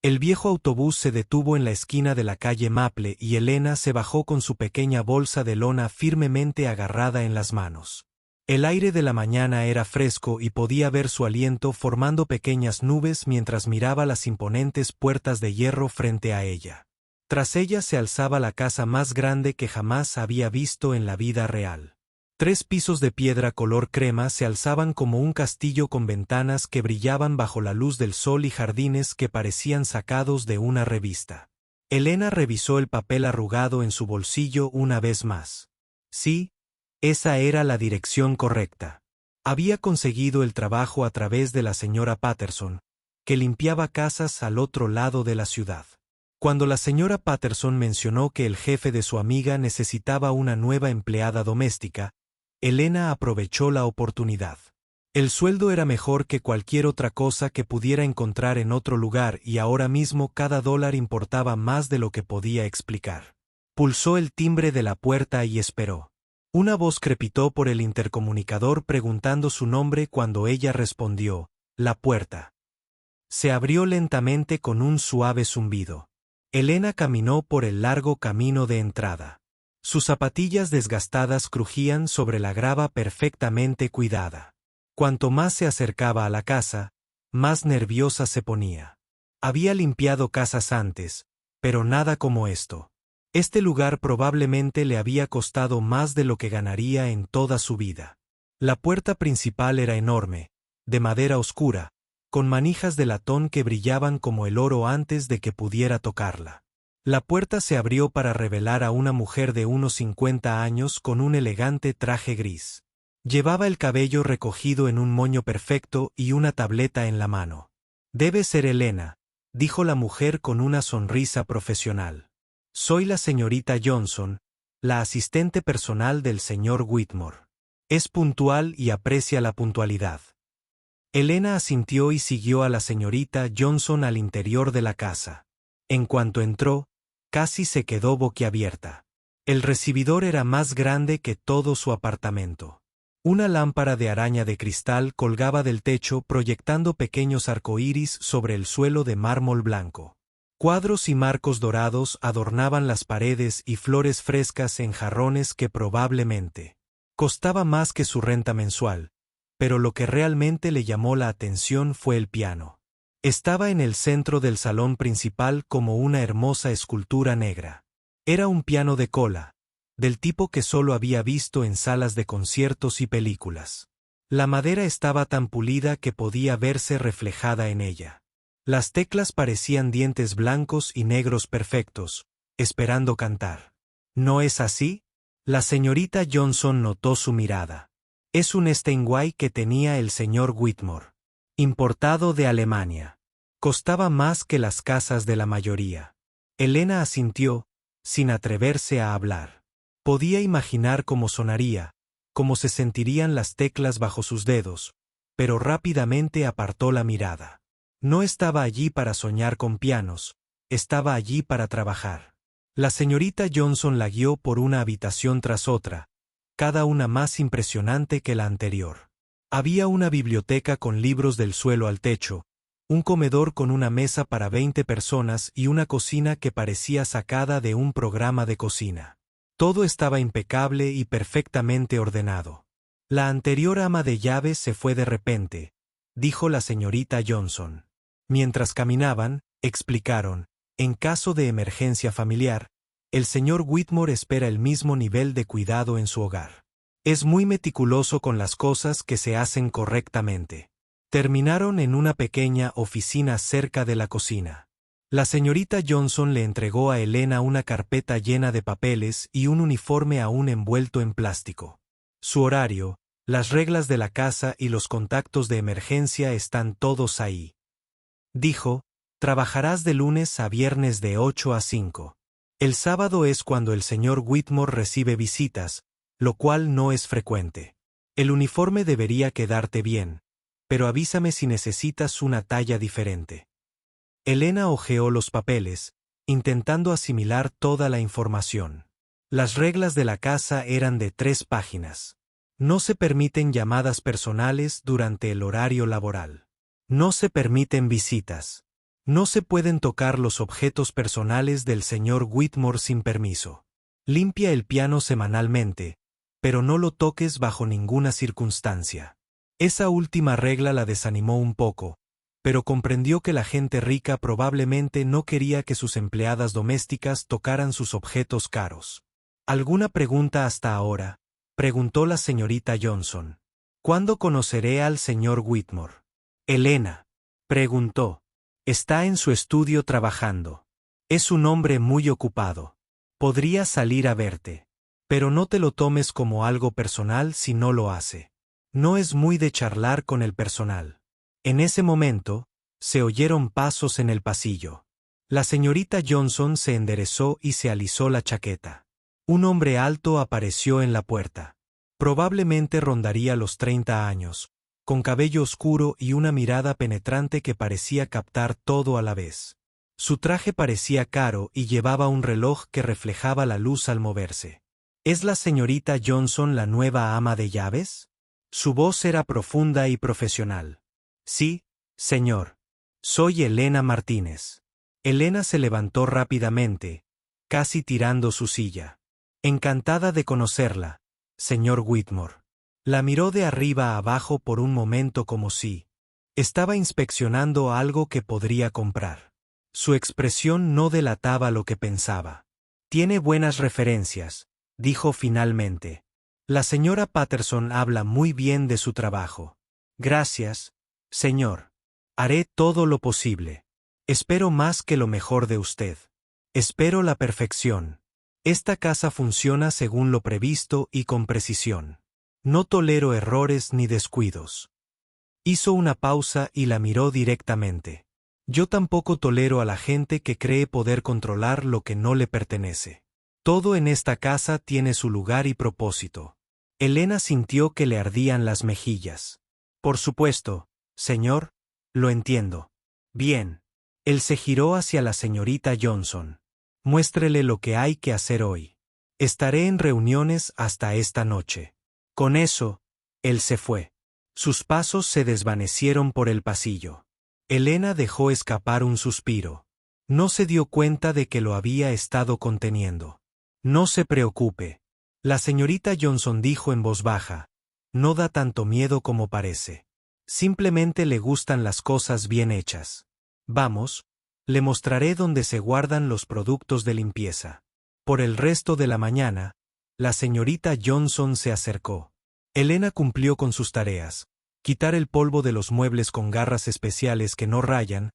El viejo autobús se detuvo en la esquina de la calle Maple y Elena se bajó con su pequeña bolsa de lona firmemente agarrada en las manos. El aire de la mañana era fresco y podía ver su aliento formando pequeñas nubes mientras miraba las imponentes puertas de hierro frente a ella. Tras ella se alzaba la casa más grande que jamás había visto en la vida real. 3 pisos de piedra color crema se alzaban como un castillo con ventanas que brillaban bajo la luz del sol y jardines que parecían sacados de una revista. Elena revisó el papel arrugado en su bolsillo una vez más. Sí, esa era la dirección correcta. Había conseguido el trabajo a través de la señora Patterson, que limpiaba casas al otro lado de la ciudad. Cuando la señora Patterson mencionó que el jefe de su amiga necesitaba una nueva empleada doméstica, Elena aprovechó la oportunidad. El sueldo era mejor que cualquier otra cosa que pudiera encontrar en otro lugar y ahora mismo cada dólar importaba más de lo que podía explicar. Pulsó el timbre de la puerta y esperó. Una voz crepitó por el intercomunicador preguntando su nombre cuando ella respondió, la puerta. Se abrió lentamente con un suave zumbido. Elena caminó por el largo camino de entrada. Sus zapatillas desgastadas crujían sobre la grava perfectamente cuidada. Cuanto más se acercaba a la casa, más nerviosa se ponía. Había limpiado casas antes, pero nada como esto. Este lugar probablemente le había costado más de lo que ganaría en toda su vida. La puerta principal era enorme, de madera oscura, con manijas de latón que brillaban como el oro antes de que pudiera tocarla. La puerta se abrió para revelar a una mujer de unos 50 años con un elegante traje gris. Llevaba el cabello recogido en un moño perfecto y una tableta en la mano. «Debe ser Elena», dijo la mujer con una sonrisa profesional. «Soy la señorita Johnson, la asistente personal del señor Whitmore. Es puntual y aprecia la puntualidad». Elena asintió y siguió a la señorita Johnson al interior de la casa. En cuanto entró, casi se quedó boquiabierta. El recibidor era más grande que todo su apartamento. Una lámpara de araña de cristal colgaba del techo proyectando pequeños arcoíris sobre el suelo de mármol blanco. Cuadros y marcos dorados adornaban las paredes y flores frescas en jarrones que probablemente costaba más que su renta mensual, pero lo que realmente le llamó la atención fue el piano. Estaba en el centro del salón principal como una hermosa escultura negra. Era un piano de cola, del tipo que solo había visto en salas de conciertos y películas. La madera estaba tan pulida que podía verse reflejada en ella. Las teclas parecían dientes blancos y negros perfectos, esperando cantar. ¿No es así? La señorita Johnson notó su mirada. Es un Steinway que tenía el señor Whitmore. Importado de Alemania. Costaba más que las casas de la mayoría. Elena asintió, sin atreverse a hablar. Podía imaginar cómo sonaría, cómo se sentirían las teclas bajo sus dedos, pero rápidamente apartó la mirada. No estaba allí para soñar con pianos, estaba allí para trabajar. La señorita Johnson la guió por una habitación tras otra, cada una más impresionante que la anterior. Había una biblioteca con libros del suelo al techo, un comedor con una mesa para 20 personas y una cocina que parecía sacada de un programa de cocina. Todo estaba impecable y perfectamente ordenado. La anterior ama de llaves se fue de repente, dijo la señorita Johnson. Mientras caminaban, explicaron, en caso de emergencia familiar, el señor Whitmore espera el mismo nivel de cuidado en su hogar. Es muy meticuloso con las cosas que se hacen correctamente. Terminaron en una pequeña oficina cerca de la cocina. La señorita Johnson le entregó a Elena una carpeta llena de papeles y un uniforme aún envuelto en plástico. Su horario, las reglas de la casa y los contactos de emergencia están todos ahí. Dijo, trabajarás de lunes a viernes de 8 a 5. El sábado es cuando el señor Whitmore recibe visitas, lo cual no es frecuente. El uniforme debería quedarte bien, pero avísame si necesitas una talla diferente. Elena hojeó los papeles, intentando asimilar toda la información. Las reglas de la casa eran de 3 páginas. No se permiten llamadas personales durante el horario laboral. No se permiten visitas. No se pueden tocar los objetos personales del señor Whitmore sin permiso. Limpia el piano semanalmente, pero no lo toques bajo ninguna circunstancia. Esa última regla la desanimó un poco, pero comprendió que la gente rica probablemente no quería que sus empleadas domésticas tocaran sus objetos caros. ¿Alguna pregunta hasta ahora?, preguntó la señorita Johnson. ¿Cuándo conoceré al señor Whitmore? Elena preguntó. Está en su estudio trabajando. Es un hombre muy ocupado. Podría salir a verte. Pero no te lo tomes como algo personal si no lo hace. No es muy de charlar con el personal. En ese momento, se oyeron pasos en el pasillo. La señorita Johnson se enderezó y se alisó la chaqueta. Un hombre alto apareció en la puerta. Probablemente rondaría los 30 años, con cabello oscuro y una mirada penetrante que parecía captar todo a la vez. Su traje parecía caro y llevaba un reloj que reflejaba la luz al moverse. ¿Es la señorita Johnson la nueva ama de llaves? Su voz era profunda y profesional. Sí, señor. Soy Elena Martínez. Elena se levantó rápidamente, casi tirando su silla. Encantada de conocerla, señor Whitmore. La miró de arriba a abajo por un momento como si estaba inspeccionando algo que podría comprar. Su expresión no delataba lo que pensaba. Tiene buenas referencias, dijo finalmente. La señora Patterson habla muy bien de su trabajo. Gracias, señor. Haré todo lo posible. Espero más que lo mejor de usted. Espero la perfección. Esta casa funciona según lo previsto y con precisión. No tolero errores ni descuidos. Hizo una pausa y la miró directamente. Yo tampoco tolero a la gente que cree poder controlar lo que no le pertenece. Todo en esta casa tiene su lugar y propósito. Elena sintió que le ardían las mejillas. Por supuesto, señor, lo entiendo. Bien. Él se giró hacia la señorita Johnson. Muéstrele lo que hay que hacer hoy. Estaré en reuniones hasta esta noche. Con eso, él se fue. Sus pasos se desvanecieron por el pasillo. Elena dejó escapar un suspiro. No se dio cuenta de que lo había estado conteniendo. No se preocupe. La señorita Johnson dijo en voz baja. No da tanto miedo como parece. Simplemente le gustan las cosas bien hechas. Vamos, le mostraré dónde se guardan los productos de limpieza. Por el resto de la mañana, la señorita Johnson se acercó. Elena cumplió con sus tareas: quitar el polvo de los muebles con garras especiales que no rayan,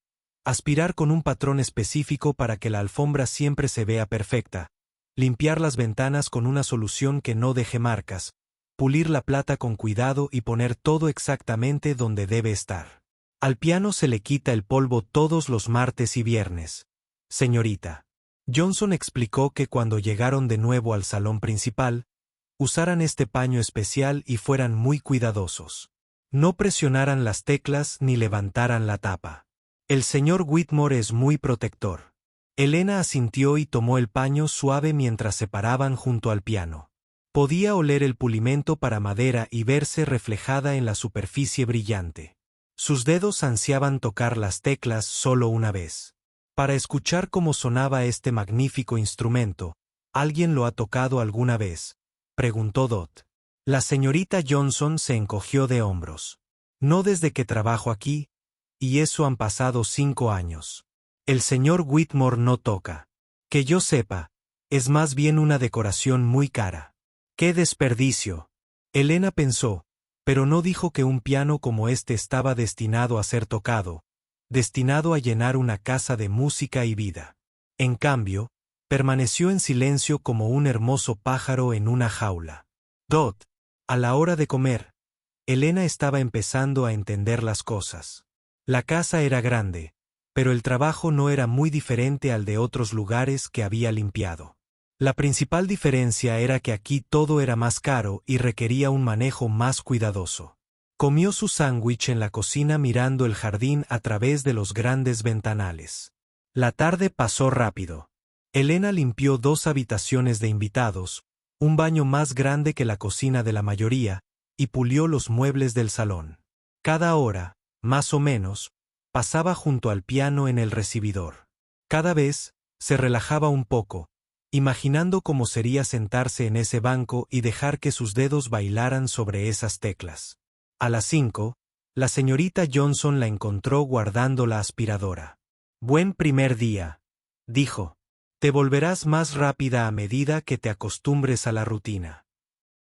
aspirar con un patrón específico para que la alfombra siempre se vea perfecta, limpiar las ventanas con una solución que no deje marcas, pulir la plata con cuidado y poner todo exactamente donde debe estar. Al piano se le quita el polvo todos los martes y viernes. Señorita Johnson explicó que cuando llegaron de nuevo al salón principal, usaran este paño especial y fueran muy cuidadosos. No presionaran las teclas ni levantaran la tapa. El señor Whitmore es muy protector. Elena asintió y tomó el paño suave mientras se paraban junto al piano. Podía oler el pulimento para madera y verse reflejada en la superficie brillante. Sus dedos ansiaban tocar las teclas solo una vez. Para escuchar cómo sonaba este magnífico instrumento, ¿alguien lo ha tocado alguna vez?, preguntó Dot. La señorita Johnson se encogió de hombros. No desde que trabajo aquí, y eso han pasado 5 años. El señor Whitmore no toca. Que yo sepa, es más bien una decoración muy cara. ¡Qué desperdicio! Elena pensó, pero no dijo que un piano como este estaba destinado a ser tocado, destinado a llenar una casa de música y vida. En cambio, permaneció en silencio como un hermoso pájaro en una jaula. Dot, a la hora de comer, Elena estaba empezando a entender las cosas. La casa era grande, pero el trabajo no era muy diferente al de otros lugares que había limpiado. La principal diferencia era que aquí todo era más caro y requería un manejo más cuidadoso. Comió su sándwich en la cocina mirando el jardín a través de los grandes ventanales. La tarde pasó rápido. Elena limpió 2 habitaciones de invitados, un baño más grande que la cocina de la mayoría, y pulió los muebles del salón. Cada hora, más o menos, pasaba junto al piano en el recibidor. Cada vez, se relajaba un poco, imaginando cómo sería sentarse en ese banco y dejar que sus dedos bailaran sobre esas teclas. A las 5, la señorita Johnson la encontró guardando la aspiradora. «Buen primer día», dijo. «Te volverás más rápida a medida que te acostumbres a la rutina».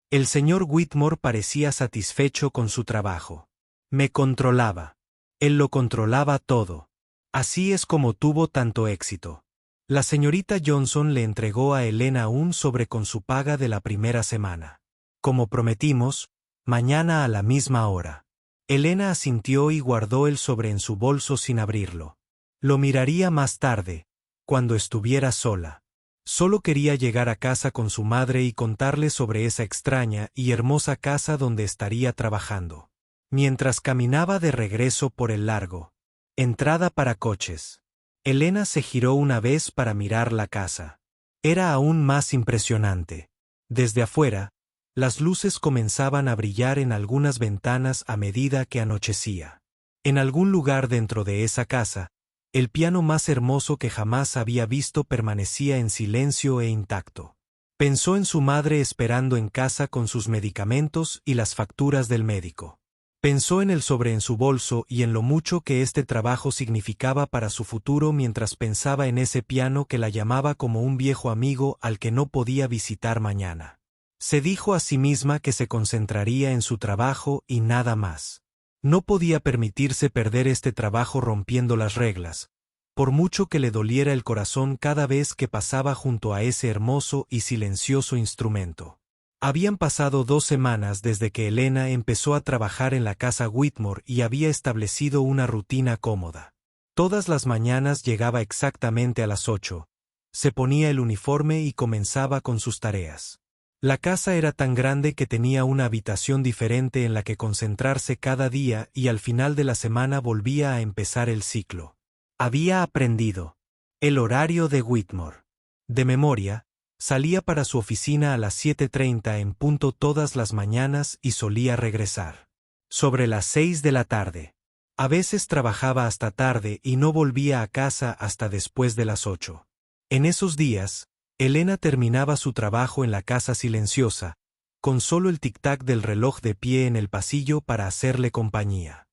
El señor Whitmore parecía satisfecho con su trabajo. Me controlaba. Él lo controlaba todo. Así es como tuvo tanto éxito. La señorita Johnson le entregó a Elena un sobre con su paga de la primera semana. Como prometimos, mañana a la misma hora. Elena asintió y guardó el sobre en su bolso sin abrirlo. Lo miraría más tarde, cuando estuviera sola. Solo quería llegar a casa con su madre y contarle sobre esa extraña y hermosa casa donde estaría trabajando. Mientras caminaba de regreso por el largo, entrada para coches, Elena se giró una vez para mirar la casa. Era aún más impresionante. Desde afuera, las luces comenzaban a brillar en algunas ventanas a medida que anochecía. En algún lugar dentro de esa casa, el piano más hermoso que jamás había visto permanecía en silencio e intacto. Pensó en su madre esperando en casa con sus medicamentos y las facturas del médico. Pensó en el sobre en su bolso y en lo mucho que este trabajo significaba para su futuro mientras pensaba en ese piano que la llamaba como un viejo amigo al que no podía visitar mañana. Se dijo a sí misma que se concentraría en su trabajo y nada más. No podía permitirse perder este trabajo rompiendo las reglas, por mucho que le doliera el corazón cada vez que pasaba junto a ese hermoso y silencioso instrumento. Habían pasado 2 semanas desde que Elena empezó a trabajar en la casa Whitmore y había establecido una rutina cómoda. Todas las mañanas llegaba exactamente a las 8, se ponía el uniforme y comenzaba con sus tareas. La casa era tan grande que tenía una habitación diferente en la que concentrarse cada día y al final de la semana volvía a empezar el ciclo. Había aprendido el horario de Whitmore de memoria. Salía para su oficina a las 7:30 en punto todas las mañanas y solía regresar sobre las 6 de la tarde. A veces trabajaba hasta tarde y no volvía a casa hasta después de las 8. En esos días, Elena terminaba su trabajo en la casa silenciosa, con solo el tic-tac del reloj de pie en el pasillo para hacerle compañía.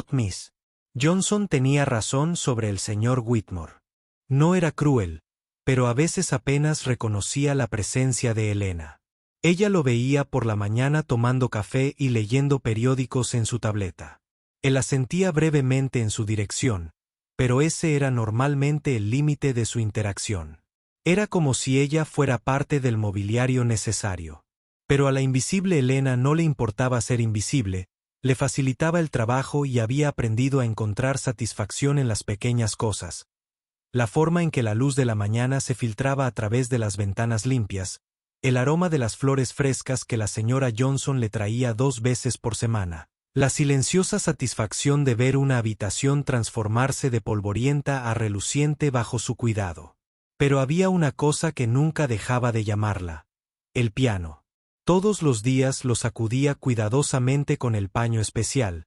Miss Johnson tenía razón sobre el señor Whitmore. No era cruel, pero a veces apenas reconocía la presencia de Elena. Ella lo veía por la mañana tomando café y leyendo periódicos en su tableta. Él asentía brevemente en su dirección, pero ese era normalmente el límite de su interacción. Era como si ella fuera parte del mobiliario necesario. Pero a la invisible Elena no le importaba ser invisible, le facilitaba el trabajo y había aprendido a encontrar satisfacción en las pequeñas cosas. La forma en que la luz de la mañana se filtraba a través de las ventanas limpias, el aroma de las flores frescas que la señora Johnson le traía 2 veces por semana, la silenciosa satisfacción de ver una habitación transformarse de polvorienta a reluciente bajo su cuidado. Pero había una cosa que nunca dejaba de llamarla: el piano. Todos los días lo sacudía cuidadosamente con el paño especial,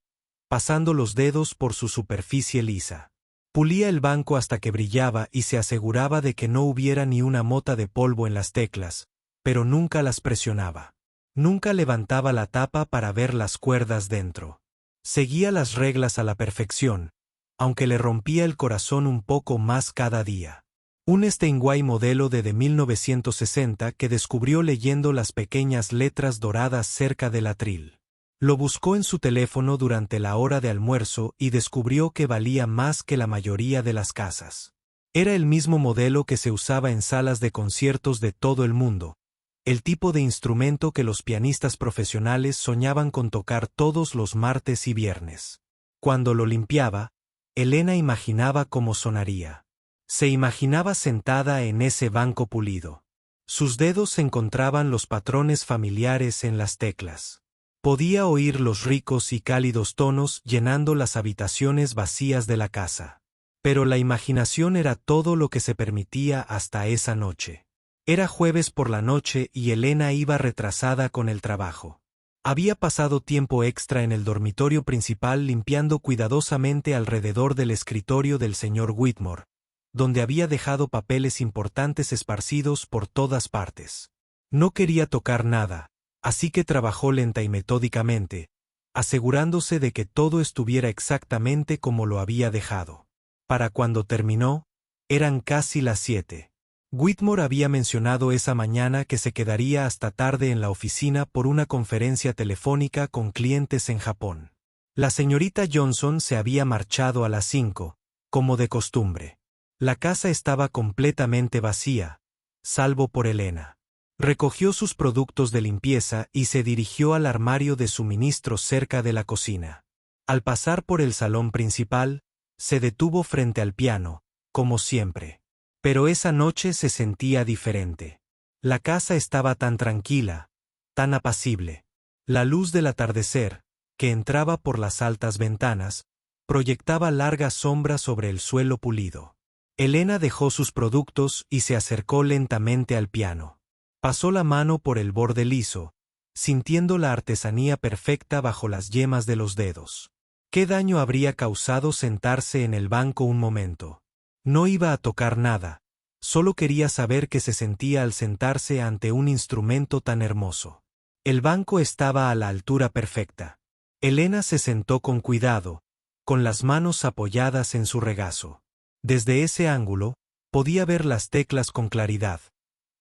pasando los dedos por su superficie lisa. Pulía el banco hasta que brillaba y se aseguraba de que no hubiera ni una mota de polvo en las teclas, pero nunca las presionaba. Nunca levantaba la tapa para ver las cuerdas dentro. Seguía las reglas a la perfección, aunque le rompía el corazón un poco más cada día. Un Steinway modelo de 1960 que descubrió leyendo las pequeñas letras doradas cerca del atril. Lo buscó en su teléfono durante la hora de almuerzo y descubrió que valía más que la mayoría de las casas. Era el mismo modelo que se usaba en salas de conciertos de todo el mundo, el tipo de instrumento que los pianistas profesionales soñaban con tocar todos los martes y viernes. Cuando lo limpiaba, Elena imaginaba cómo sonaría. Se imaginaba sentada en ese banco pulido. Sus dedos encontraban los patrones familiares en las teclas. Podía oír los ricos y cálidos tonos llenando las habitaciones vacías de la casa. Pero la imaginación era todo lo que se permitía hasta esa noche. Era jueves por la noche y Elena iba retrasada con el trabajo. Había pasado tiempo extra en el dormitorio principal limpiando cuidadosamente alrededor del escritorio del señor Whitmore, donde había dejado papeles importantes esparcidos por todas partes. No quería tocar nada, así que trabajó lenta y metódicamente, asegurándose de que todo estuviera exactamente como lo había dejado. Para cuando terminó, eran casi las 7. Whitmore había mencionado esa mañana que se quedaría hasta tarde en la oficina por una conferencia telefónica con clientes en Japón. La señorita Johnson se había marchado a las 5, como de costumbre. La casa estaba completamente vacía, salvo por Elena. Recogió sus productos de limpieza y se dirigió al armario de suministros cerca de la cocina. Al pasar por el salón principal, se detuvo frente al piano, como siempre. Pero esa noche se sentía diferente. La casa estaba tan tranquila, tan apacible. La luz del atardecer, que entraba por las altas ventanas, proyectaba largas sombras sobre el suelo pulido. Elena dejó sus productos y se acercó lentamente al piano. Pasó la mano por el borde liso, sintiendo la artesanía perfecta bajo las yemas de los dedos. ¿Qué daño habría causado sentarse en el banco un momento? No iba a tocar nada, solo quería saber qué se sentía al sentarse ante un instrumento tan hermoso. El banco estaba a la altura perfecta. Elena se sentó con cuidado, con las manos apoyadas en su regazo. Desde ese ángulo, podía ver las teclas con claridad.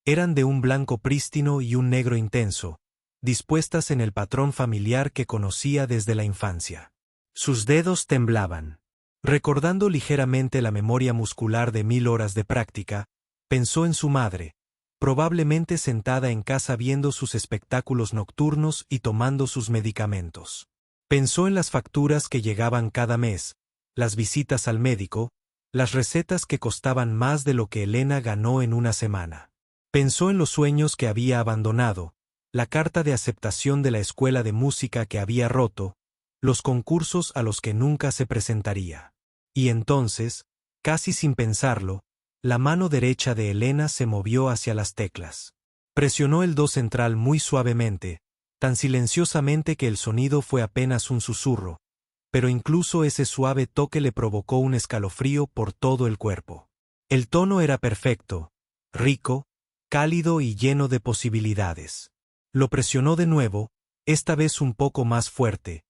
Eran de un blanco prístino y un negro intenso, dispuestas en el patrón familiar que conocía desde la infancia. Sus dedos temblaban. Recordando ligeramente la memoria muscular de 1000 horas de práctica, pensó en su madre, probablemente sentada en casa viendo sus espectáculos nocturnos y tomando sus medicamentos. Pensó en las facturas que llegaban cada mes, las visitas al médico, las recetas que costaban más de lo que Elena ganó en una semana. Pensó en los sueños que había abandonado, la carta de aceptación de la escuela de música que había roto, los concursos a los que nunca se presentaría. Y entonces, casi sin pensarlo, la mano derecha de Elena se movió hacia las teclas. Presionó el do central muy suavemente, tan silenciosamente que el sonido fue apenas un susurro, pero incluso ese suave toque le provocó un escalofrío por todo el cuerpo. El tono era perfecto, rico, cálido y lleno de posibilidades. Lo presionó de nuevo, esta vez un poco más fuerte,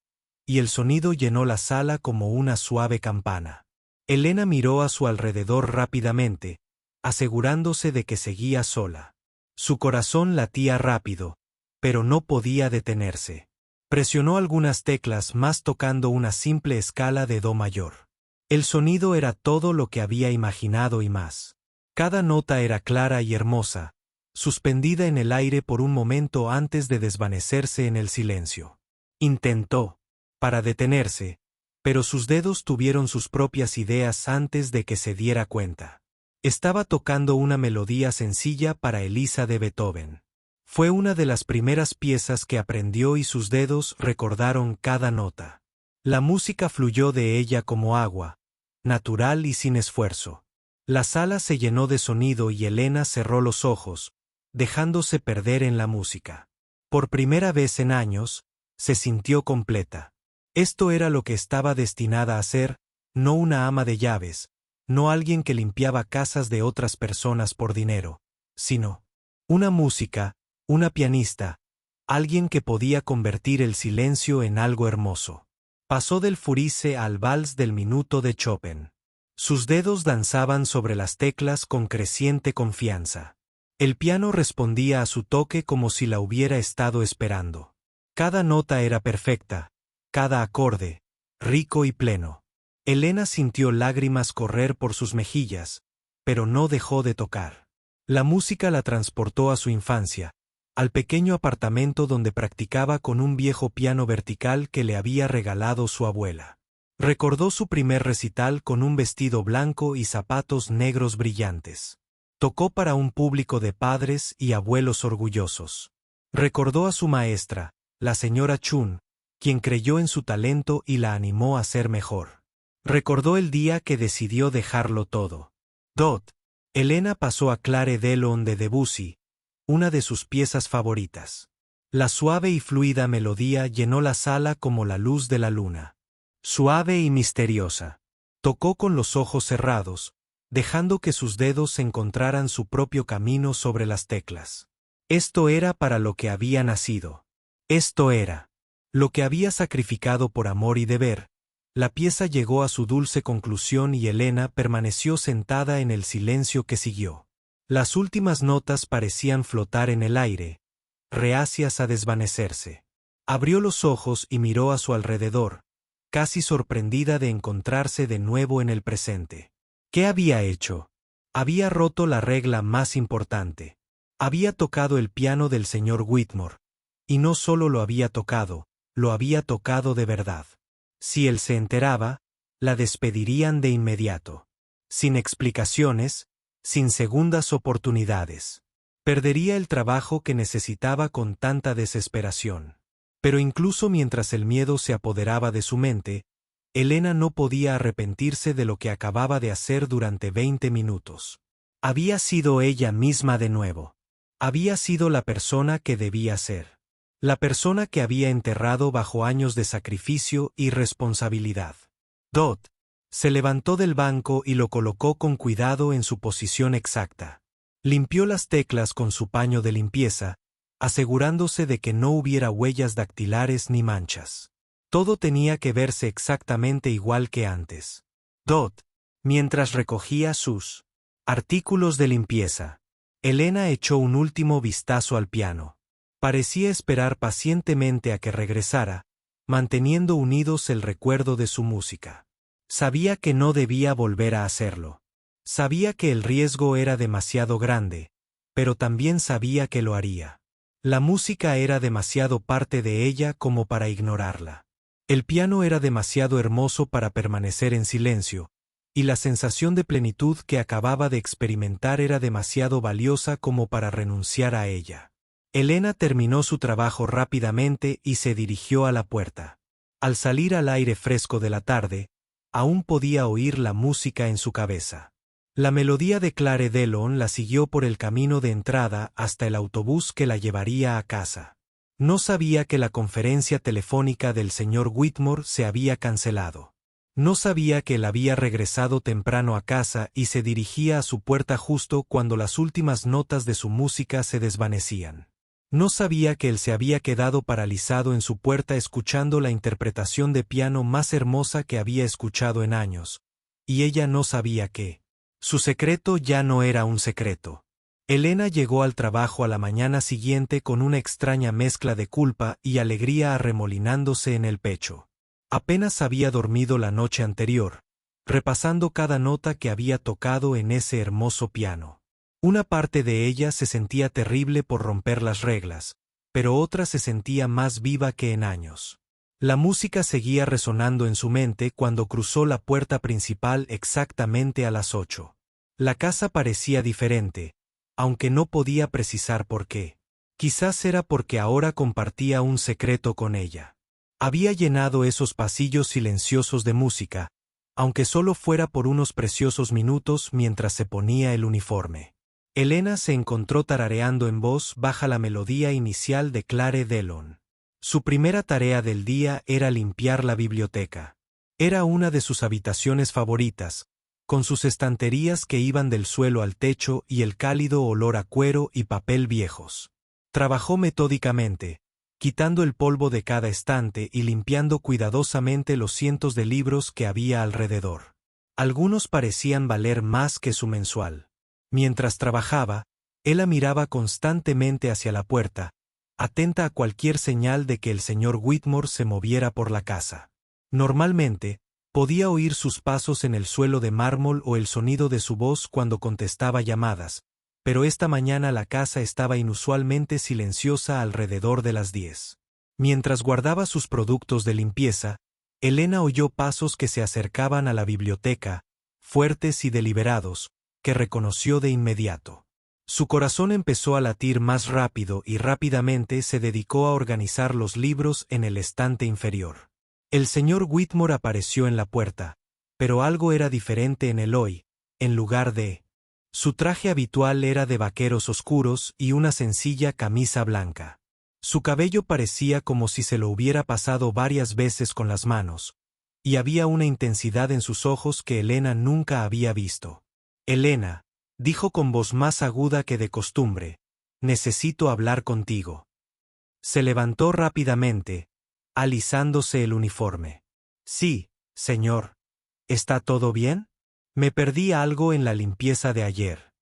y el sonido llenó la sala como una suave campana. Elena miró a su alrededor rápidamente, asegurándose de que seguía sola. Su corazón latía rápido, pero no podía detenerse. Presionó algunas teclas más tocando una simple escala de do mayor. El sonido era todo lo que había imaginado y más. Cada nota era clara y hermosa, suspendida en el aire por un momento antes de desvanecerse en el silencio. Intentó, para detenerse, pero sus dedos tuvieron sus propias ideas antes de que se diera cuenta. Estaba tocando una melodía sencilla para Elisa de Beethoven. Fue una de las primeras piezas que aprendió y sus dedos recordaron cada nota. La música fluyó de ella como agua, natural y sin esfuerzo. La sala se llenó de sonido y Elena cerró los ojos, dejándose perder en la música. Por primera vez en años, se sintió completa. Esto era lo que estaba destinada a ser, no una ama de llaves, no alguien que limpiaba casas de otras personas por dinero, sino una música, una pianista, alguien que podía convertir el silencio en algo hermoso. Pasó del Furice al vals del minuto de Chopin. Sus dedos danzaban sobre las teclas con creciente confianza. El piano respondía a su toque como si la hubiera estado esperando. Cada nota era perfecta, cada acorde, rico y pleno. Elena sintió lágrimas correr por sus mejillas, pero no dejó de tocar. La música la transportó a su infancia, al pequeño apartamento donde practicaba con un viejo piano vertical que le había regalado su abuela. Recordó su primer recital con un vestido blanco y zapatos negros brillantes. Tocó para un público de padres y abuelos orgullosos. Recordó a su maestra, la señora Chun, quien creyó en su talento y la animó a ser mejor. Recordó el día que decidió dejarlo todo. Elena pasó a Claire de Lune de Debussy, una de sus piezas favoritas. La suave y fluida melodía llenó la sala como la luz de la luna. Suave y misteriosa. Tocó con los ojos cerrados, dejando que sus dedos encontraran su propio camino sobre las teclas. Esto era para lo que había nacido. Esto era lo que había sacrificado por amor y deber. La pieza llegó a su dulce conclusión y Elena permaneció sentada en el silencio que siguió. Las últimas notas parecían flotar en el aire, reacias a desvanecerse. Abrió los ojos y miró a su alrededor, casi sorprendida de encontrarse de nuevo en el presente. ¿Qué había hecho? Había roto la regla más importante. Había tocado el piano del señor Whitmore, y no solo lo había tocado de verdad. Si él se enteraba, la despedirían de inmediato. Sin explicaciones, sin segundas oportunidades. Perdería el trabajo que necesitaba con tanta desesperación. Pero incluso mientras el miedo se apoderaba de su mente, Elena no podía arrepentirse de lo que acababa de hacer durante 20 minutos. Había sido ella misma de nuevo. Había sido la persona que debía ser. La persona que había enterrado bajo años de sacrificio y responsabilidad. Dot se levantó del banco y lo colocó con cuidado en su posición exacta. Limpió las teclas con su paño de limpieza, asegurándose de que no hubiera huellas dactilares ni manchas. Todo tenía que verse exactamente igual que antes. Dot, mientras recogía sus artículos de limpieza, Elena echó un último vistazo al piano. Parecía esperar pacientemente a que regresara, manteniendo unidos el recuerdo de su música. Sabía que no debía volver a hacerlo. Sabía que el riesgo era demasiado grande, pero también sabía que lo haría. La música era demasiado parte de ella como para ignorarla. El piano era demasiado hermoso para permanecer en silencio, y la sensación de plenitud que acababa de experimentar era demasiado valiosa como para renunciar a ella. Elena terminó su trabajo rápidamente y se dirigió a la puerta. Al salir al aire fresco de la tarde, aún podía oír la música en su cabeza. La melodía de Clare Delon la siguió por el camino de entrada hasta el autobús que la llevaría a casa. No sabía que la conferencia telefónica del señor Whitmore se había cancelado. No sabía que él había regresado temprano a casa y se dirigía a su puerta justo cuando las últimas notas de su música se desvanecían. No sabía que él se había quedado paralizado en su puerta escuchando la interpretación de piano más hermosa que había escuchado en años, y ella no sabía que su secreto ya no era un secreto. Elena llegó al trabajo a la mañana siguiente con una extraña mezcla de culpa y alegría arremolinándose en el pecho. Apenas había dormido la noche anterior, repasando cada nota que había tocado en ese hermoso piano. Una parte de ella se sentía terrible por romper las reglas, pero otra se sentía más viva que en años. La música seguía resonando en su mente cuando cruzó la puerta principal exactamente a las 8. La casa parecía diferente, aunque no podía precisar por qué. Quizás era porque ahora compartía un secreto con ella. Había llenado esos pasillos silenciosos de música, aunque solo fuera por unos preciosos minutos mientras se ponía el uniforme. Elena se encontró tarareando en voz baja la melodía inicial de Clare Delon. Su primera tarea del día era limpiar la biblioteca. Era una de sus habitaciones favoritas, con sus estanterías que iban del suelo al techo y el cálido olor a cuero y papel viejos. Trabajó metódicamente, quitando el polvo de cada estante y limpiando cuidadosamente los cientos de libros que había alrededor. Algunos parecían valer más que su mensual. Mientras trabajaba, ella miraba constantemente hacia la puerta, atenta a cualquier señal de que el señor Whitmore se moviera por la casa. Normalmente, podía oír sus pasos en el suelo de mármol o el sonido de su voz cuando contestaba llamadas, pero esta mañana la casa estaba inusualmente silenciosa alrededor de las 10. Mientras guardaba sus productos de limpieza, Elena oyó pasos que se acercaban a la biblioteca, fuertes y deliberados, que reconoció de inmediato. Su corazón empezó a latir más rápido y rápidamente se dedicó a organizar los libros en el estante inferior. El señor Whitmore apareció en la puerta, pero algo era diferente en él hoy. En lugar de su traje habitual era de vaqueros oscuros y una sencilla camisa blanca. Su cabello parecía como si se lo hubiera pasado varias veces con las manos, y había una intensidad en sus ojos que Elena nunca había visto. «Elena», dijo con voz más aguda que de costumbre, «necesito hablar contigo». Se levantó rápidamente, alisándose el uniforme. «Sí, señor. ¿Está todo bien? Me perdí algo en la limpieza de ayer».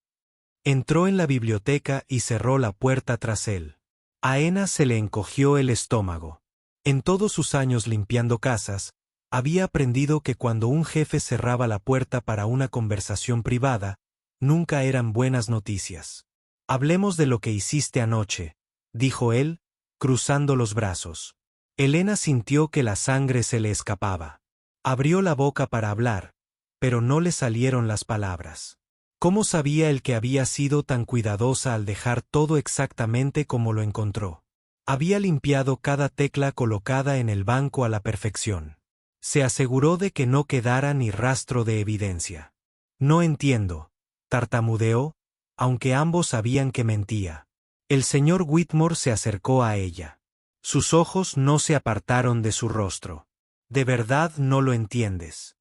Entró en la biblioteca y cerró la puerta tras él. A Ena se le encogió el estómago. En todos sus años limpiando casas, había aprendido que cuando un jefe cerraba la puerta para una conversación privada, nunca eran buenas noticias. «Hablemos de lo que hiciste anoche», dijo él, cruzando los brazos. Elena sintió que la sangre se le escapaba. Abrió la boca para hablar, pero no le salieron las palabras. ¿Cómo sabía él que había sido tan cuidadosa al dejar todo exactamente como lo encontró? Había limpiado cada tecla colocada en el banco a la perfección. Se aseguró de que no quedara ni rastro de evidencia. «No entiendo», tartamudeó, aunque ambos sabían que mentía. El señor Whitmore se acercó a ella. Sus ojos no se apartaron de su rostro. «¿De verdad no lo entiendes?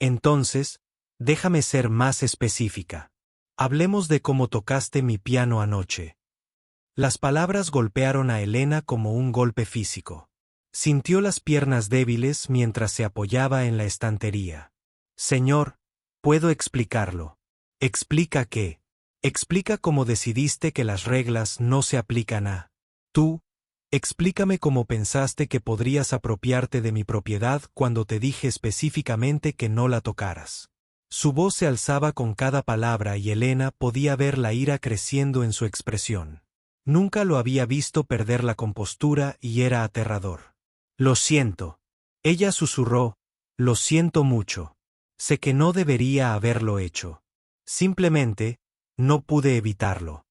Entonces, déjame ser más específica. Hablemos de cómo tocaste mi piano anoche». Las palabras golpearon a Elena como un golpe físico. Sintió las piernas débiles mientras se apoyaba en la estantería. «Señor, puedo explicarlo». «¿Explica qué?» «Explica cómo decidiste que las reglas no se aplican a tú. Explícame cómo pensaste que podrías apropiarte de mi propiedad cuando te dije específicamente que no la tocaras». Su voz se alzaba con cada palabra y Elena podía ver la ira creciendo en su expresión. Nunca lo había visto perder la compostura y era aterrador. «Lo siento». Ella susurró, «lo siento mucho. Sé que no debería haberlo hecho. Simplemente, no pude evitarlo».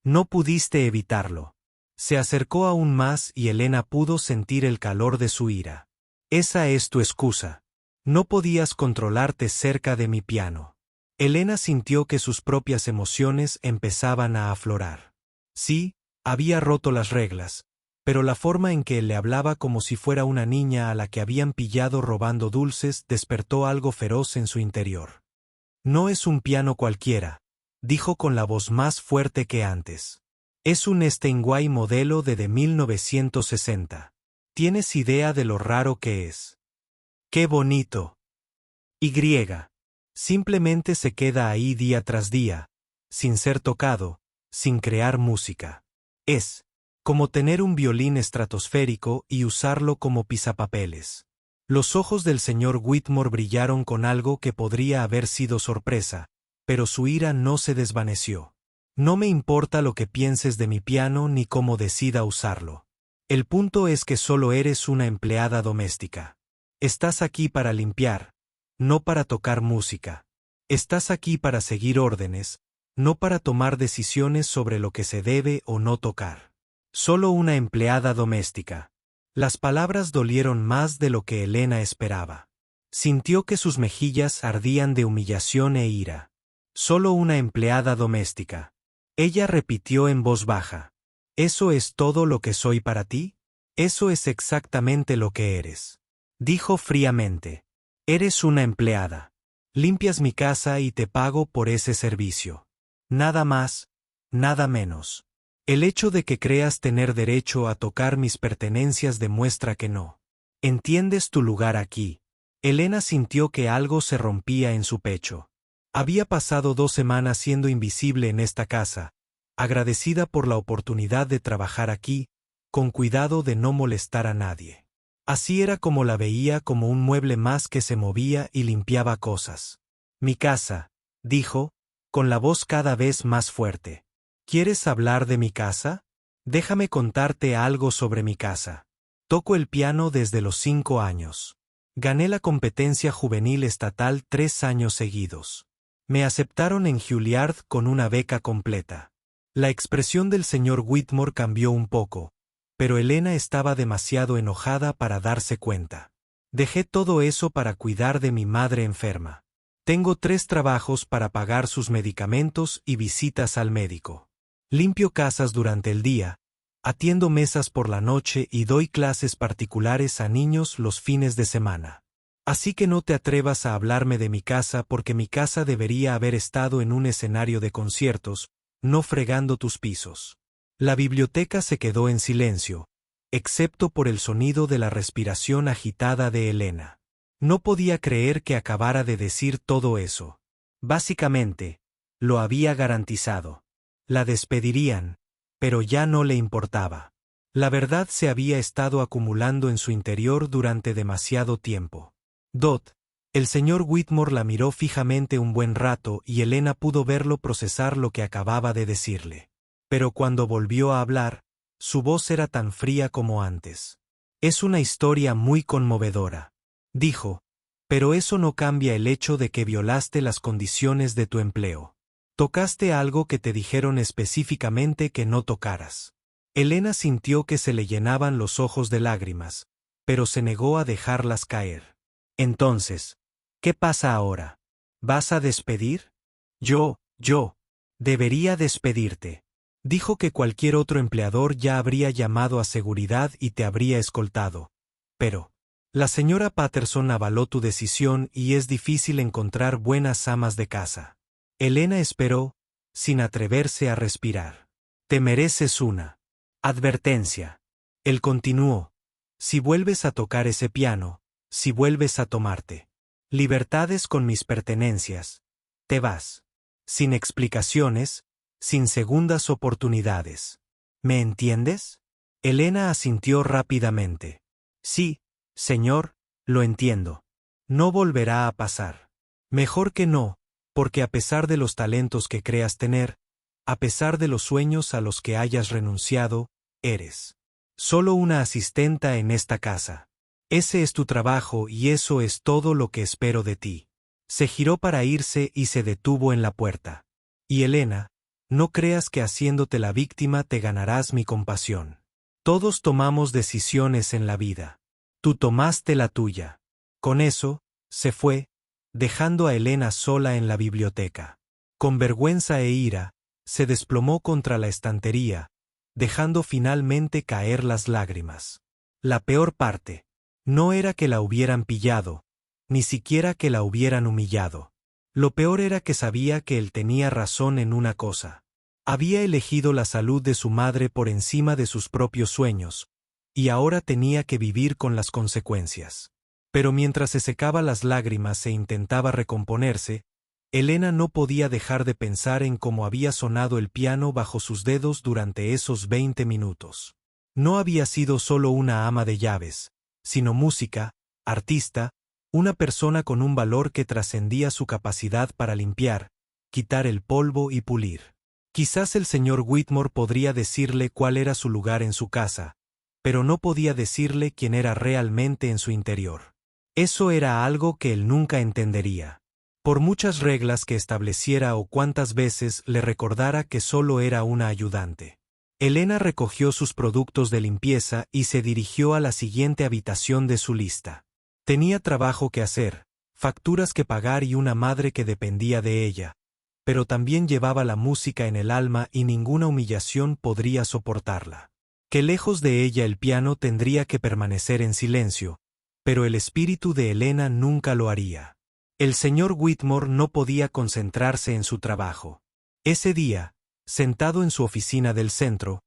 «No pudiste evitarlo». Se acercó aún más y Elena pudo sentir el calor de su ira. «Esa es tu excusa. No podías controlarte cerca de mi piano». Elena sintió que sus propias emociones empezaban a aflorar. Sí, había roto las reglas, pero la forma en que él le hablaba como si fuera una niña a la que habían pillado robando dulces despertó algo feroz en su interior. «No es un piano cualquiera», dijo con la voz más fuerte que antes. «Es un Steinway modelo de 1960. ¿Tienes idea de lo raro que es? ¡Qué bonito! Y. Simplemente se queda ahí día tras día, sin ser tocado, sin crear música. Es como tener un violín estratosférico y usarlo como pisapapeles». Los ojos del señor Whitmore brillaron con algo que podría haber sido sorpresa, pero su ira no se desvaneció. «No me importa lo que pienses de mi piano ni cómo decida usarlo. El punto es que solo eres una empleada doméstica. Estás aquí para limpiar, no para tocar música. Estás aquí para seguir órdenes, no para tomar decisiones sobre lo que se debe o no tocar. Solo una empleada doméstica». Las palabras dolieron más de lo que Elena esperaba. Sintió que sus mejillas ardían de humillación e ira. «Solo una empleada doméstica». Ella repitió en voz baja. «¿Eso es todo lo que soy para ti? Eso es exactamente lo que eres». Dijo fríamente. «Eres una empleada. Limpias mi casa y te pago por ese servicio. Nada más, nada menos. El hecho de que creas tener derecho a tocar mis pertenencias demuestra que no entiendes tu lugar aquí». Elena sintió que algo se rompía en su pecho. Había pasado 2 semanas siendo invisible en esta casa, agradecida por la oportunidad de trabajar aquí, con cuidado de no molestar a nadie. Así era como la veía, como un mueble más que se movía y limpiaba cosas. «Mi casa», dijo, con la voz cada vez más fuerte. «¿Quieres hablar de mi casa? Déjame contarte algo sobre mi casa. Toco el piano desde los 5 años. Gané la competencia juvenil estatal 3 años seguidos. Me aceptaron en Juilliard con una beca completa». La expresión del señor Whitmore cambió un poco, pero Elena estaba demasiado enojada para darse cuenta. «Dejé todo eso para cuidar de mi madre enferma. Tengo 3 trabajos para pagar sus medicamentos y visitas al médico. Limpio casas durante el día, Atiendo mesas por la noche y doy clases particulares a niños los fines de semana. Así que no te atrevas a hablarme de mi casa porque mi casa debería haber estado en un escenario de conciertos, no fregando tus pisos. La biblioteca se quedó en silencio, excepto por el sonido de la respiración agitada de Elena. No podía creer que acabara de decir todo eso. Básicamente, lo había garantizado. La despedirían, pero ya no le importaba. La verdad se había estado acumulando en su interior durante demasiado tiempo. El señor Whitmore la miró fijamente un buen rato y Elena pudo verlo procesar lo que acababa de decirle. Pero cuando volvió a hablar, su voz era tan fría como antes. Es una historia muy conmovedora, dijo, pero eso no cambia el hecho de que violaste las condiciones de tu empleo. Tocaste algo que te dijeron específicamente que no tocaras. Elena sintió que se le llenaban los ojos de lágrimas, pero se negó a dejarlas caer. Entonces, ¿qué pasa ahora? ¿Vas a despedir? Yo, debería despedirte. Dijo que cualquier otro empleador ya habría llamado a seguridad y te habría escoltado. Pero, la señora Patterson avaló tu decisión y es difícil encontrar buenas amas de casa. Elena esperó, sin atreverse a respirar. Te mereces una advertencia. Él continuó. Si vuelves a tocar ese piano, si vuelves a tomarte libertades con mis pertenencias, te vas. Sin explicaciones, sin segundas oportunidades. ¿Me entiendes? Elena asintió rápidamente. Sí, señor, lo entiendo. No volverá a pasar. Mejor que no, porque a pesar de los talentos que creas tener, a pesar de los sueños a los que hayas renunciado, eres solo una asistenta en esta casa. Ese es tu trabajo y eso es todo lo que espero de ti. Se giró para irse y se detuvo en la puerta. Y Elena, no creas que haciéndote la víctima te ganarás mi compasión. Todos tomamos decisiones en la vida. Tú tomaste la tuya. Con eso, se fue, dejando a Elena sola en la biblioteca. Con vergüenza e ira, se desplomó contra la estantería, dejando finalmente caer las lágrimas. La peor parte no era que la hubieran pillado, ni siquiera que la hubieran humillado. Lo peor era que sabía que él tenía razón en una cosa. Había elegido la salud de su madre por encima de sus propios sueños, y ahora tenía que vivir con las consecuencias. Pero mientras se secaba las lágrimas e intentaba recomponerse, Elena no podía dejar de pensar en cómo había sonado el piano bajo sus dedos durante esos 20 minutos. No había sido solo una ama de llaves, sino música, artista, una persona con un valor que trascendía su capacidad para limpiar, quitar el polvo y pulir. Quizás el señor Whitmore podría decirle cuál era su lugar en su casa, pero no podía decirle quién era realmente en su interior. Eso era algo que él nunca entendería. Por muchas reglas que estableciera o cuantas veces le recordara que solo era una ayudante. Elena recogió sus productos de limpieza y se dirigió a la siguiente habitación de su lista. Tenía trabajo que hacer, facturas que pagar y una madre que dependía de ella, pero también llevaba la música en el alma y ninguna humillación podría soportarla. Que lejos de ella el piano tendría que permanecer en silencio, pero el espíritu de Elena nunca lo haría. El señor Whitmore no podía concentrarse en su trabajo. Ese día, sentado en su oficina del centro,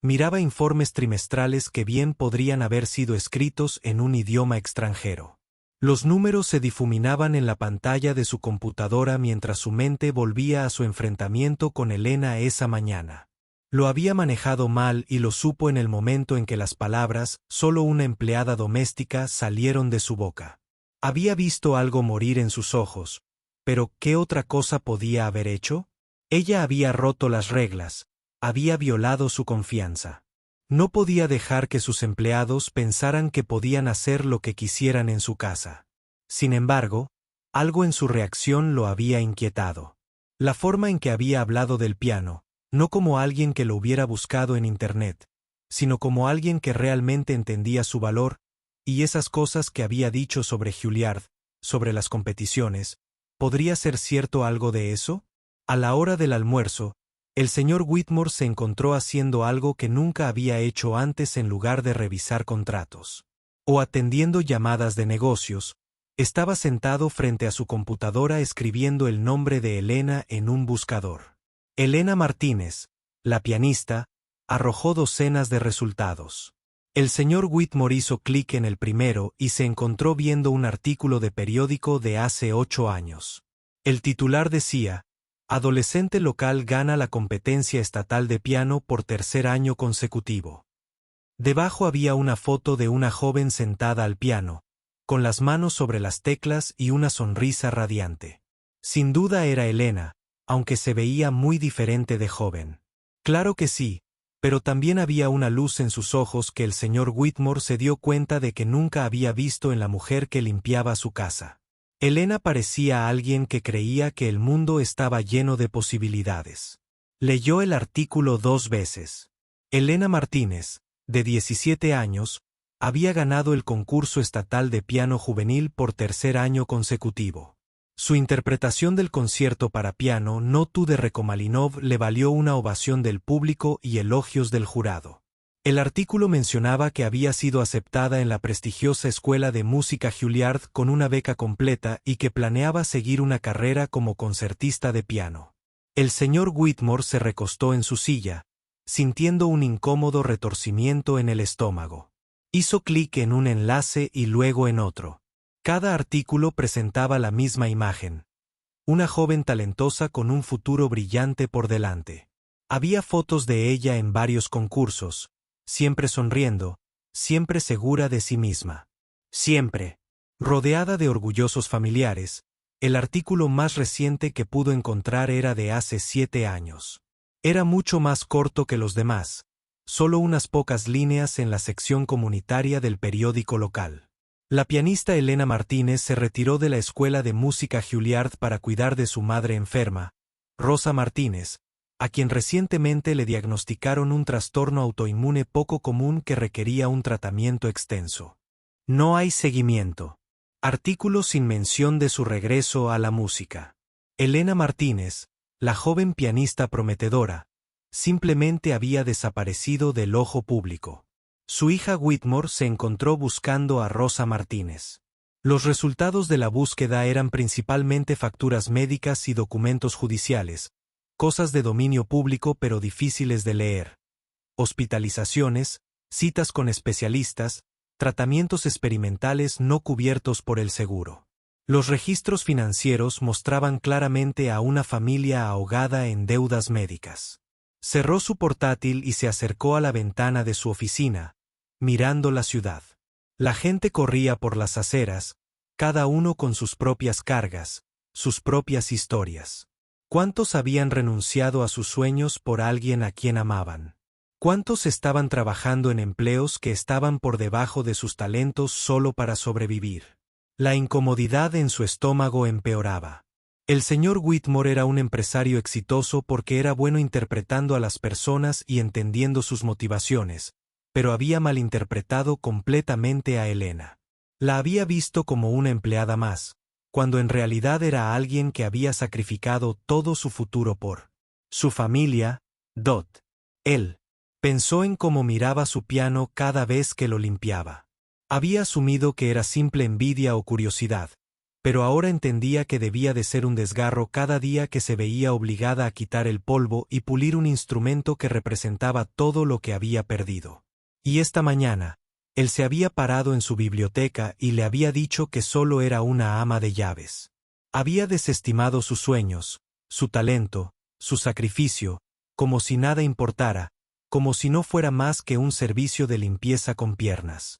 miraba informes trimestrales que bien podrían haber sido escritos en un idioma extranjero. Los números se difuminaban en la pantalla de su computadora mientras su mente volvía a su enfrentamiento con Elena esa mañana. Lo había manejado mal y lo supo en el momento en que las palabras, solo una empleada doméstica, salieron de su boca. Había visto algo morir en sus ojos, pero ¿qué otra cosa podía haber hecho? Ella había roto las reglas, había violado su confianza. No podía dejar que sus empleados pensaran que podían hacer lo que quisieran en su casa. Sin embargo, algo en su reacción lo había inquietado. La forma en que había hablado del piano, no como alguien que lo hubiera buscado en Internet, sino como alguien que realmente entendía su valor, y esas cosas que había dicho sobre Juilliard, sobre las competiciones, ¿podría ser cierto algo de eso? A la hora del almuerzo, El señor Whitmore se encontró haciendo algo que nunca había hecho antes en lugar de revisar contratos o atendiendo llamadas de negocios. Estaba sentado frente a su computadora escribiendo el nombre de Elena en un buscador. Elena Martínez, la pianista, arrojó docenas de resultados. El señor Whitmore hizo clic en el primero y se encontró viendo un artículo de periódico de hace 8 años. El titular decía: adolescente local gana la competencia estatal de piano por 3er año consecutivo. Debajo había una foto de una joven sentada al piano, con las manos sobre las teclas y una sonrisa radiante. Sin duda era Elena, aunque se veía muy diferente de joven. Claro que sí, pero también había una luz en sus ojos que el señor Whitmore se dio cuenta de que nunca había visto en la mujer que limpiaba su casa. Elena parecía alguien que creía que el mundo estaba lleno de posibilidades. Leyó el artículo 2 veces. Elena Martínez, de 17 años, había ganado el concurso estatal de piano juvenil por 3er año consecutivo. Su interpretación del concierto para piano No tú de Rachmaninoff le valió una ovación del público y elogios del jurado. El artículo mencionaba que había sido aceptada en la prestigiosa Escuela de Música Juilliard con una beca completa y que planeaba seguir una carrera como concertista de piano. El señor Whitmore se recostó en su silla, sintiendo un incómodo retorcimiento en el estómago. Hizo clic en un enlace y luego en otro. Cada artículo presentaba la misma imagen. Una joven talentosa con un futuro brillante por delante. Había fotos de ella en varios concursos, siempre sonriendo, siempre segura de sí misma. Siempre rodeada de orgullosos familiares. El artículo más reciente que pudo encontrar era de hace 7 años. Era mucho más corto que los demás, solo unas pocas líneas en la sección comunitaria del periódico local. La pianista Elena Martínez se retiró de la Escuela de Música Juilliard para cuidar de su madre enferma, Rosa Martínez, a quien recientemente le diagnosticaron un trastorno autoinmune poco común que requería un tratamiento extenso. No hay seguimiento. Artículo sin mención de su regreso a la música. Elena Martínez, la joven pianista prometedora, simplemente había desaparecido del ojo público. Su hija Whitmore se encontró buscando a Rosa Martínez. Los resultados de la búsqueda eran principalmente facturas médicas y documentos judiciales, cosas de dominio público pero difíciles de leer. Hospitalizaciones, citas con especialistas, tratamientos experimentales no cubiertos por el seguro. Los registros financieros mostraban claramente a una familia ahogada en deudas médicas. Cerró su portátil y se acercó a la ventana de su oficina, mirando la ciudad. La gente corría por las aceras, cada uno con sus propias cargas, sus propias historias. ¿Cuántos habían renunciado a sus sueños por alguien a quien amaban? ¿Cuántos estaban trabajando en empleos que estaban por debajo de sus talentos solo para sobrevivir? La incomodidad en su estómago empeoraba. El señor Whitmore era un empresario exitoso porque era bueno interpretando a las personas y entendiendo sus motivaciones, pero había malinterpretado completamente a Elena. La había visto como una empleada más, cuando en realidad era alguien que había sacrificado todo su futuro por su familia. Él pensó en cómo miraba su piano cada vez que lo limpiaba. Había asumido que era simple envidia o curiosidad, pero ahora entendía que debía de ser un desgarro cada día que se veía obligada a quitar el polvo y pulir un instrumento que representaba todo lo que había perdido. Y esta mañana, él se había parado en su biblioteca y le había dicho que solo era una ama de llaves. Había desestimado sus sueños, su talento, su sacrificio, como si nada importara, como si no fuera más que un servicio de limpieza con piernas.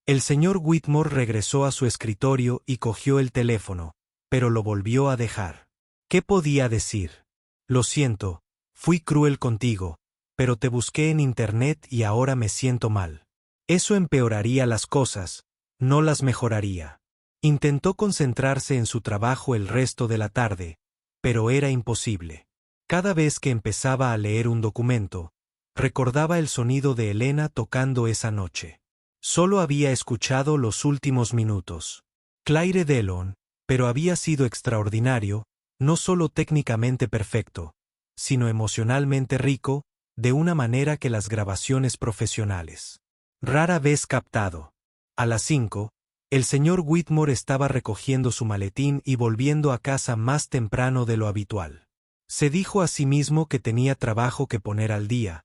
El señor Whitmore regresó a su escritorio y cogió el teléfono, pero lo volvió a dejar. ¿Qué podía decir? Lo siento, fui cruel contigo, pero te busqué en internet y ahora me siento mal. Eso empeoraría las cosas, no las mejoraría. Intentó concentrarse en su trabajo el resto de la tarde, pero era imposible. Cada vez que empezaba a leer un documento, recordaba el sonido de Elena tocando esa noche. Solo había escuchado los últimos minutos. Claire Delon, pero había sido extraordinario, no solo técnicamente perfecto, sino emocionalmente rico, de una manera que las grabaciones profesionales. Rara vez captado. A las 5, el señor Whitmore estaba recogiendo su maletín y volviendo a casa más temprano de lo habitual. Se dijo a sí mismo que tenía trabajo que poner al día,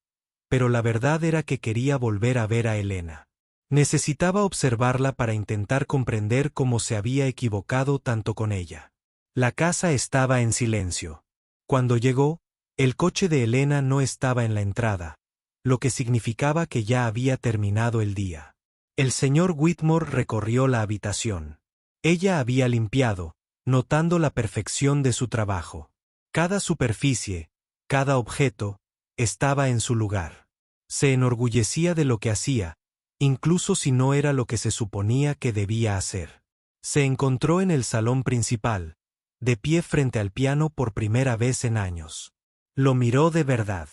pero la verdad era que quería volver a ver a Elena. Necesitaba observarla para intentar comprender cómo se había equivocado tanto con ella. La casa estaba en silencio. Cuando llegó, el coche de Elena no estaba en la entrada, lo que significaba que ya había terminado el día. El señor Whitmore recorrió la habitación. Ella había limpiado, notando la perfección de su trabajo. Cada superficie, cada objeto, estaba en su lugar. Se enorgullecía de lo que hacía, incluso si no era lo que se suponía que debía hacer. Se encontró en el salón principal, de pie frente al piano por primera vez en años. Lo miró de verdad.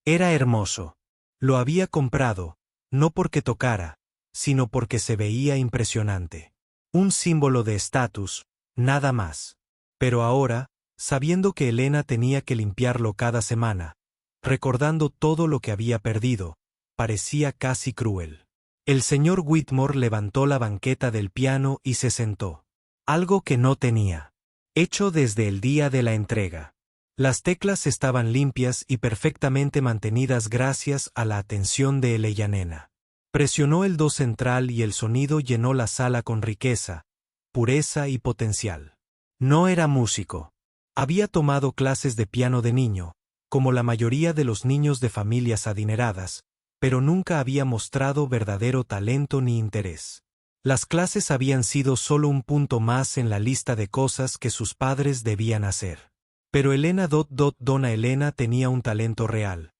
Era hermoso. Lo había comprado, no porque tocara, sino porque se veía impresionante. Un símbolo de estatus, nada más. Pero ahora, sabiendo que Elena tenía que limpiarlo cada semana, recordando todo lo que había perdido, parecía casi cruel. El señor Whitmore levantó la banqueta del piano y se sentó. Algo que no tenía. Hecho desde el día de la entrega. Las teclas estaban limpias y perfectamente mantenidas gracias a la atención de Eleyanena. Presionó el do central y el sonido llenó la sala con riqueza, pureza y potencial. No era músico. Había tomado clases de piano de niño, como la mayoría de los niños de familias adineradas, pero nunca había mostrado verdadero talento ni interés. Las clases habían sido solo un punto más en la lista de cosas que sus padres debían hacer. Pero Donna Elena tenía un talento real.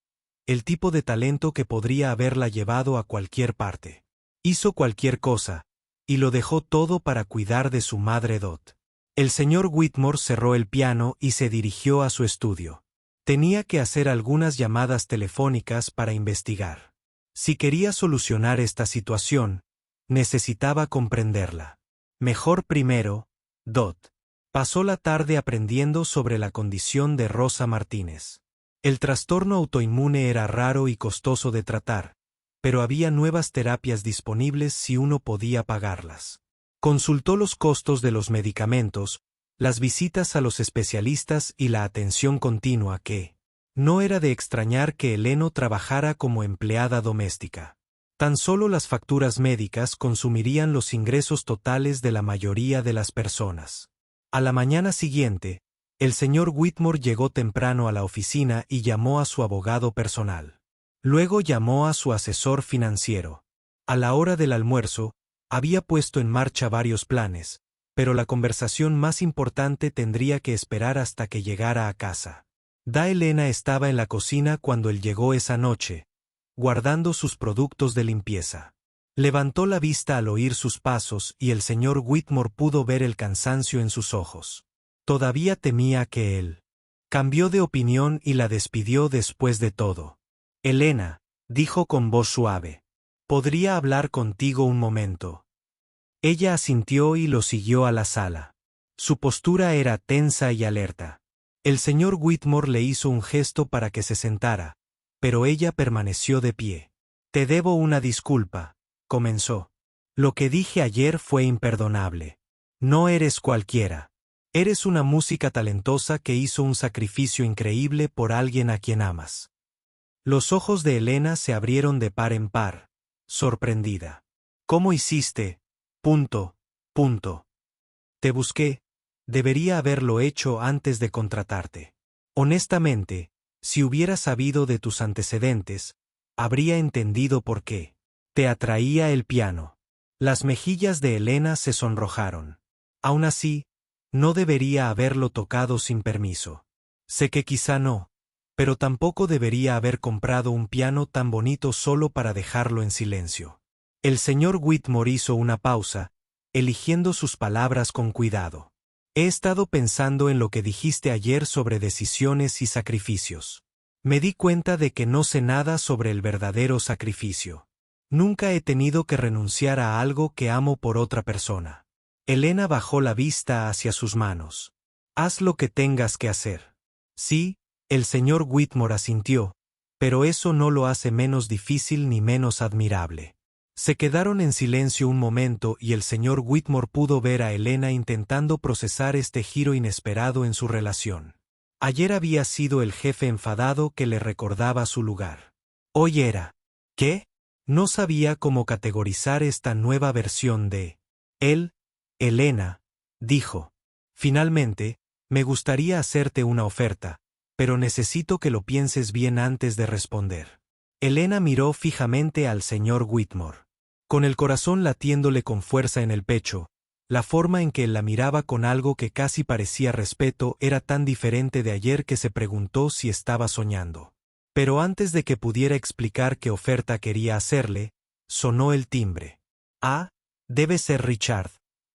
El tipo de talento que podría haberla llevado a cualquier parte. Hizo cualquier cosa, y lo dejó todo para cuidar de su madre Dot. El señor Whitmore cerró el piano y se dirigió a su estudio. Tenía que hacer algunas llamadas telefónicas para investigar. Si quería solucionar esta situación, necesitaba comprenderla. Mejor primero, Dot. Pasó la tarde aprendiendo sobre la condición de Rosa Martínez. El trastorno autoinmune era raro y costoso de tratar, pero había nuevas terapias disponibles si uno podía pagarlas. Consultó los costos de los medicamentos, las visitas a los especialistas y la atención continua que, no era de extrañar que Elena trabajara como empleada doméstica. Tan solo las facturas médicas consumirían los ingresos totales de la mayoría de las personas. A la mañana siguiente, el señor Whitmore llegó temprano a la oficina y llamó a su abogado personal. Luego llamó a su asesor financiero. A la hora del almuerzo, había puesto en marcha varios planes, pero la conversación más importante tendría que esperar hasta que llegara a casa. Elena estaba en la cocina cuando él llegó esa noche, guardando sus productos de limpieza. Levantó la vista al oír sus pasos y el señor Whitmore pudo ver el cansancio en sus ojos. Todavía temía que él. Cambió de opinión y la despidió después de todo. Elena, dijo con voz suave. ¿Podría hablar contigo un momento? Ella asintió y lo siguió a la sala. Su postura era tensa y alerta. El señor Whitmore le hizo un gesto para que se sentara, pero ella permaneció de pie. Te debo una disculpa, comenzó. Lo que dije ayer fue imperdonable. No eres cualquiera. Eres una música talentosa que hizo un sacrificio increíble por alguien a quien amas. Los ojos de Elena se abrieron de par en par, sorprendida. ¿Cómo hiciste? Punto. Te busqué. Debería haberlo hecho antes de contratarte. Honestamente, si hubiera sabido de tus antecedentes, habría entendido por qué. Te atraía el piano. Las mejillas de Elena se sonrojaron. Aún así, no debería haberlo tocado sin permiso. Sé que quizá no, pero tampoco debería haber comprado un piano tan bonito solo para dejarlo en silencio. El señor Whitmore hizo una pausa, eligiendo sus palabras con cuidado. He estado pensando en lo que dijiste ayer sobre decisiones y sacrificios. Me di cuenta de que no sé nada sobre el verdadero sacrificio. Nunca he tenido que renunciar a algo que amo por otra persona. Elena bajó la vista hacia sus manos. Haz lo que tengas que hacer. Sí, El señor Whitmore asintió, pero eso no lo hace menos difícil ni menos admirable. Se quedaron en silencio un momento y el señor Whitmore pudo ver a Elena intentando procesar este giro inesperado en su relación. Ayer había sido el jefe enfadado que le recordaba su lugar. Hoy era, ¿qué? No sabía cómo categorizar esta nueva versión de él. Elena, dijo. Finalmente, me gustaría hacerte una oferta, pero necesito que lo pienses bien antes de responder. Elena miró fijamente al señor Whitmore. Con el corazón latiéndole con fuerza en el pecho, la forma en que él la miraba con algo que casi parecía respeto era tan diferente de ayer que se preguntó si estaba soñando. Pero antes de que pudiera explicar qué oferta quería hacerle, sonó el timbre. Ah, debe ser Richard,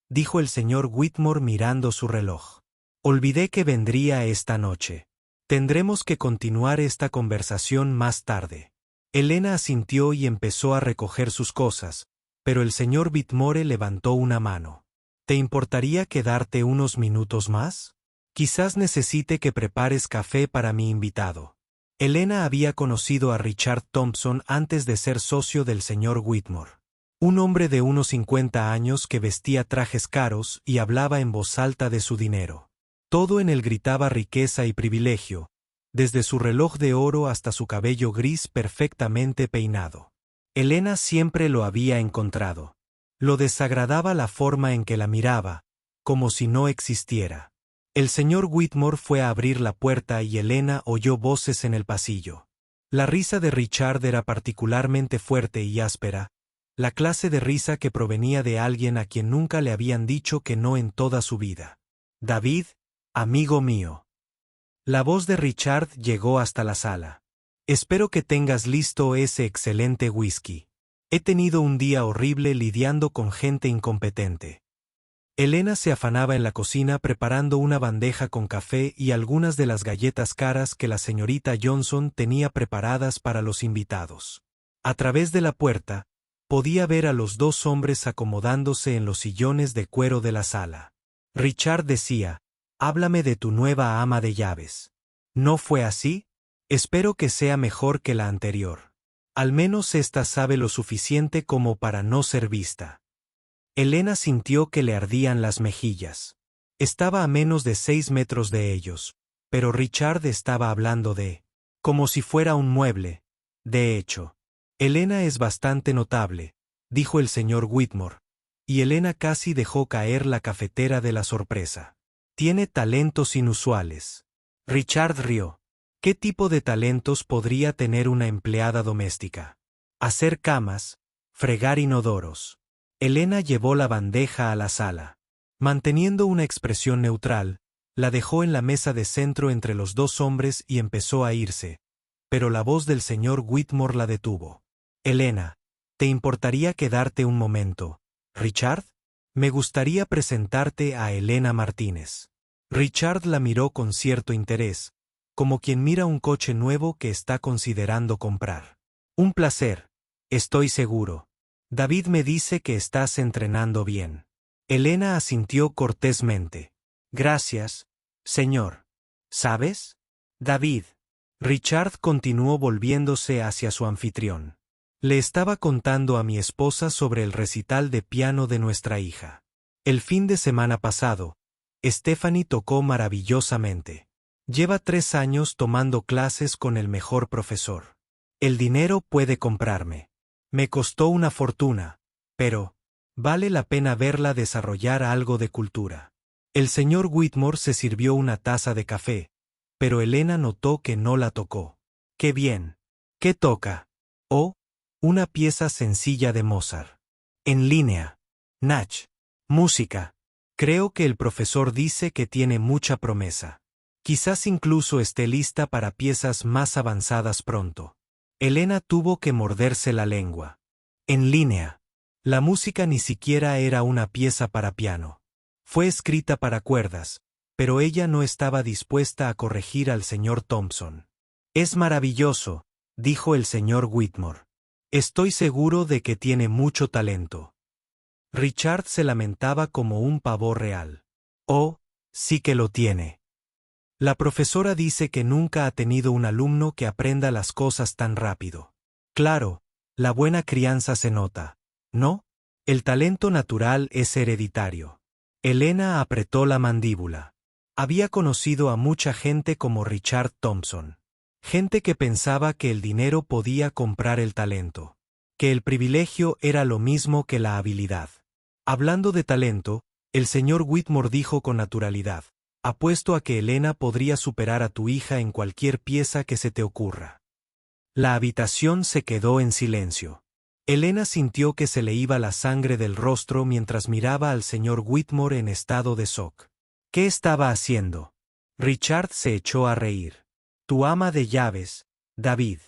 dijo el señor Whitmore mirando su reloj. Olvidé que vendría esta noche. Tendremos que continuar esta conversación más tarde. Elena asintió y empezó a recoger sus cosas, pero el señor Whitmore levantó una mano. ¿Te importaría quedarte unos minutos más? Quizás necesite que prepares café para mi invitado. Elena había conocido a Richard Thompson antes de ser socio del señor Whitmore. Un hombre de unos 50 años que vestía trajes caros y hablaba en voz alta de su dinero. Todo en él gritaba riqueza y privilegio, desde su reloj de oro hasta su cabello gris perfectamente peinado. Elena siempre lo había encontrado. Lo desagradaba la forma en que la miraba, como si no existiera. El señor Whitmore fue a abrir la puerta y Elena oyó voces en el pasillo. La risa de Richard era particularmente fuerte y áspera, la clase de risa que provenía de alguien a quien nunca le habían dicho que no en toda su vida. David, amigo mío. La voz de Richard llegó hasta la sala. Espero que tengas listo ese excelente whisky. He tenido un día horrible lidiando con gente incompetente. Elena se afanaba en la cocina preparando una bandeja con café y algunas de las galletas caras que la señorita Johnson tenía preparadas para los invitados. A través de la puerta, podía ver a los dos hombres acomodándose en los sillones de cuero de la sala. Richard decía, «Háblame de tu nueva ama de llaves». ¿No fue así? Espero que sea mejor que la anterior. Al menos ésta sabe lo suficiente como para no ser vista. Elena sintió que le ardían las mejillas. Estaba a menos de 6 metros de ellos, pero Richard estaba hablando de, como si fuera un mueble. De hecho, Elena es bastante notable, dijo el señor Whitmore, y Elena casi dejó caer la cafetera de la sorpresa. Tiene talentos inusuales. Richard rió. ¿Qué tipo de talentos podría tener una empleada doméstica? Hacer camas, fregar inodoros. Elena llevó la bandeja a la sala. Manteniendo una expresión neutral, la dejó en la mesa de centro entre los dos hombres y empezó a irse, pero la voz del señor Whitmore la detuvo. Elena, ¿te importaría quedarte un momento? ¿Richard? Me gustaría presentarte a Elena Martínez. Richard la miró con cierto interés, como quien mira un coche nuevo que está considerando comprar. Un placer, estoy seguro. David me dice que estás entrenando bien. Elena asintió cortésmente. Gracias, señor. ¿Sabes? David. Richard continuó volviéndose hacia su anfitrión. Le estaba contando a mi esposa sobre el recital de piano de nuestra hija. El fin de semana pasado, Stephanie tocó maravillosamente. Lleva 3 años tomando clases con el mejor profesor. El dinero puede comprarme. Me costó una fortuna, pero vale la pena verla desarrollar algo de cultura. El señor Whitmore se sirvió una taza de café, pero Elena notó que no la tocó. ¡Qué bien! ¿Qué toca? Oh, una pieza sencilla de Mozart. En línea. Nach. Música. Creo que el profesor dice que tiene mucha promesa. Quizás incluso esté lista para piezas más avanzadas pronto. Elena tuvo que morderse la lengua. En línea. La música ni siquiera era una pieza para piano. Fue escrita para cuerdas, pero ella no estaba dispuesta a corregir al señor Thompson. Es maravilloso, dijo el señor Whitmore. Estoy seguro de que tiene mucho talento. Richard se lamentaba como un pavo real. Oh, sí que lo tiene. La profesora dice que nunca ha tenido un alumno que aprenda las cosas tan rápido. Claro, la buena crianza se nota, ¿no? El talento natural es hereditario. Elena apretó la mandíbula. Había conocido a mucha gente como Richard Thompson. Gente que pensaba que el dinero podía comprar el talento. Que el privilegio era lo mismo que la habilidad. Hablando de talento, el señor Whitmore dijo con naturalidad: apuesto a que Elena podría superar a tu hija en cualquier pieza que se te ocurra. La habitación se quedó en silencio. Elena sintió que se le iba la sangre del rostro mientras miraba al señor Whitmore en estado de shock. ¿Qué estaba haciendo? Richard se echó a reír. Tu ama de llaves, David.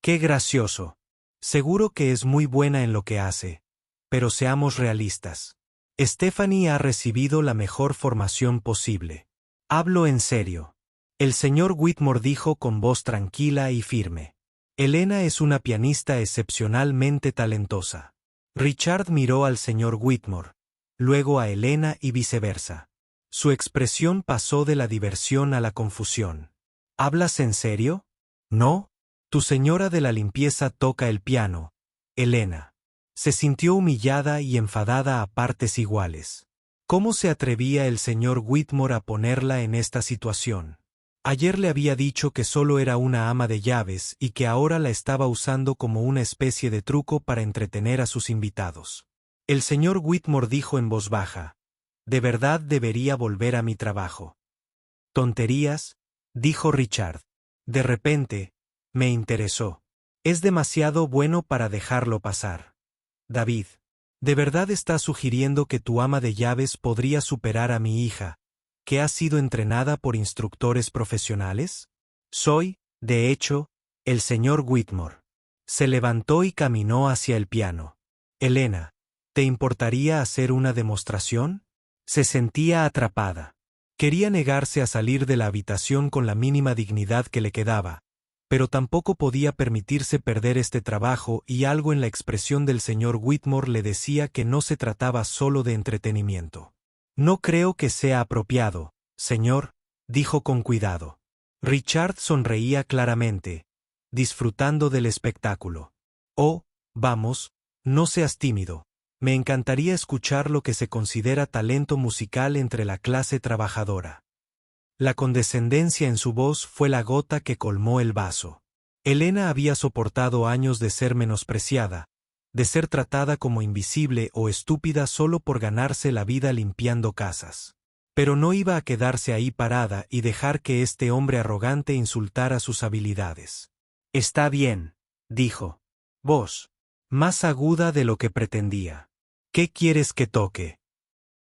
Qué gracioso. Seguro que es muy buena en lo que hace. Pero seamos realistas. Stephanie ha recibido la mejor formación posible. Hablo en serio. El señor Whitmore dijo con voz tranquila y firme. Elena es una pianista excepcionalmente talentosa. Richard miró al señor Whitmore, luego a Elena y viceversa. Su expresión pasó de la diversión a la confusión. ¿Hablas en serio? No. Tu señora de la limpieza toca el piano, Elena. Se sintió humillada y enfadada a partes iguales. ¿Cómo se atrevía el señor Whitmore a ponerla en esta situación? Ayer le había dicho que solo era una ama de llaves y que ahora la estaba usando como una especie de truco para entretener a sus invitados. El señor Whitmore dijo en voz baja: «De verdad debería volver a mi trabajo». «Tonterías», dijo Richard. De repente, me interesó. Es demasiado bueno para dejarlo pasar. David, ¿de verdad estás sugiriendo que tu ama de llaves podría superar a mi hija, que ha sido entrenada por instructores profesionales? Soy, de hecho, el señor Whitmore. Se levantó y caminó hacia el piano. Elena, ¿te importaría hacer una demostración? Se sentía atrapada. Quería negarse a salir de la habitación con la mínima dignidad que le quedaba, pero tampoco podía permitirse perder este trabajo y algo en la expresión del señor Whitmore le decía que no se trataba solo de entretenimiento. No creo que sea apropiado, señor, dijo con cuidado. Richard sonreía claramente, disfrutando del espectáculo. Oh, vamos, no seas tímido. Me encantaría escuchar lo que se considera talento musical entre la clase trabajadora. La condescendencia en su voz fue la gota que colmó el vaso. Elena había soportado años de ser menospreciada, de ser tratada como invisible o estúpida solo por ganarse la vida limpiando casas. Pero no iba a quedarse ahí parada y dejar que este hombre arrogante insultara sus habilidades. Está bien, dijo. Voz más aguda de lo que pretendía. ¿Qué quieres que toque?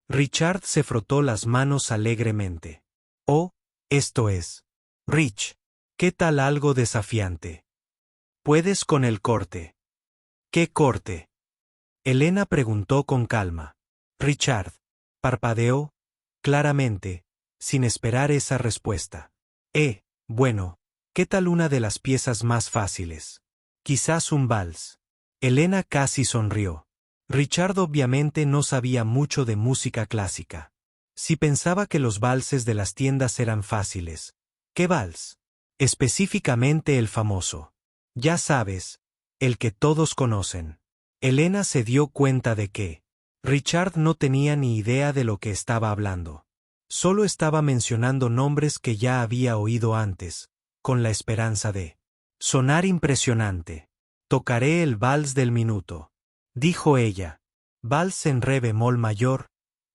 Richard se frotó las manos alegremente. Oh, esto es. Rich, ¿qué tal algo desafiante? ¿Puedes con el corte? ¿Qué corte? Elena preguntó con calma. Richard parpadeó, claramente, sin esperar esa respuesta. Bueno, ¿qué tal una de las piezas más fáciles? Quizás un vals. Elena casi sonrió. Richard obviamente no sabía mucho de música clásica. Si pensaba que los valses de las tiendas eran fáciles. ¿Qué vals? Específicamente el famoso. Ya sabes, el que todos conocen. Elena se dio cuenta de que Richard no tenía ni idea de lo que estaba hablando. Solo estaba mencionando nombres que ya había oído antes, con la esperanza de sonar impresionante. Tocaré el vals del minuto, dijo ella. Vals en re bemol mayor,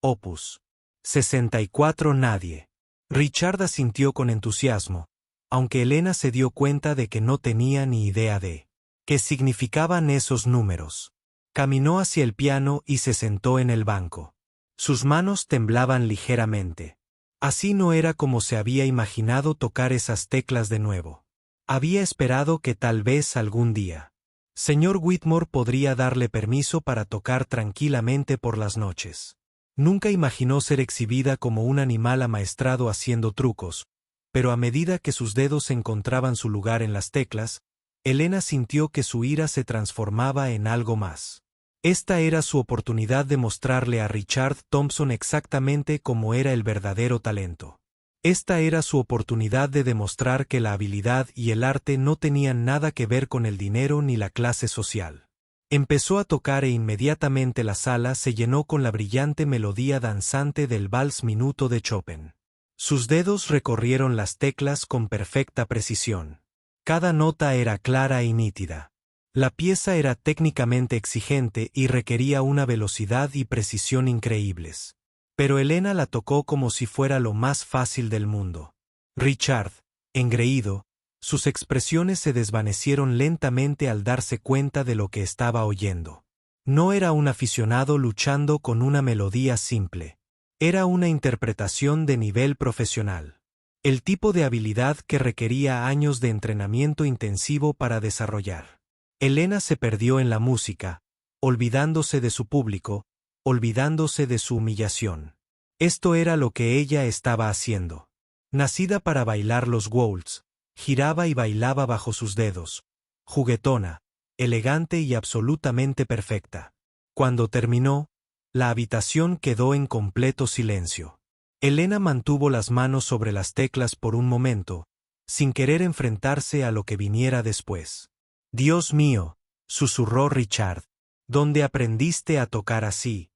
opus 64 nadie. Richard asintió con entusiasmo, aunque Elena se dio cuenta de que no tenía ni idea de qué significaban esos números. Caminó hacia el piano y se sentó en el banco. Sus manos temblaban ligeramente. Así no era como se había imaginado tocar esas teclas de nuevo. Había esperado que tal vez algún día señor Whitmore podría darle permiso para tocar tranquilamente por las noches. Nunca imaginó ser exhibida como un animal amaestrado haciendo trucos, pero a medida que sus dedos encontraban su lugar en las teclas, Elena sintió que su ira se transformaba en algo más. Esta era su oportunidad de mostrarle a Richard Thompson exactamente cómo era el verdadero talento. Esta era su oportunidad de demostrar que la habilidad y el arte no tenían nada que ver con el dinero ni la clase social. Empezó a tocar e inmediatamente la sala se llenó con la brillante melodía danzante del Vals Minuto de Chopin. Sus dedos recorrieron las teclas con perfecta precisión. Cada nota era clara y nítida. La pieza era técnicamente exigente y requería una velocidad y precisión increíbles. Pero Elena la tocó como si fuera lo más fácil del mundo. Richard, engreído, sus expresiones se desvanecieron lentamente al darse cuenta de lo que estaba oyendo. No era un aficionado luchando con una melodía simple. Era una interpretación de nivel profesional. El tipo de habilidad que requería años de entrenamiento intensivo para desarrollar. Elena se perdió en la música, olvidándose de su público, olvidándose de su humillación. Esto era lo que ella estaba haciendo. Nacida para bailar los waltz, giraba y bailaba bajo sus dedos, juguetona, elegante y absolutamente perfecta. Cuando terminó, la habitación quedó en completo silencio. Elena mantuvo las manos sobre las teclas por un momento, sin querer enfrentarse a lo que viniera después. «Dios mío», susurró Richard, «¿dónde aprendiste a tocar así?»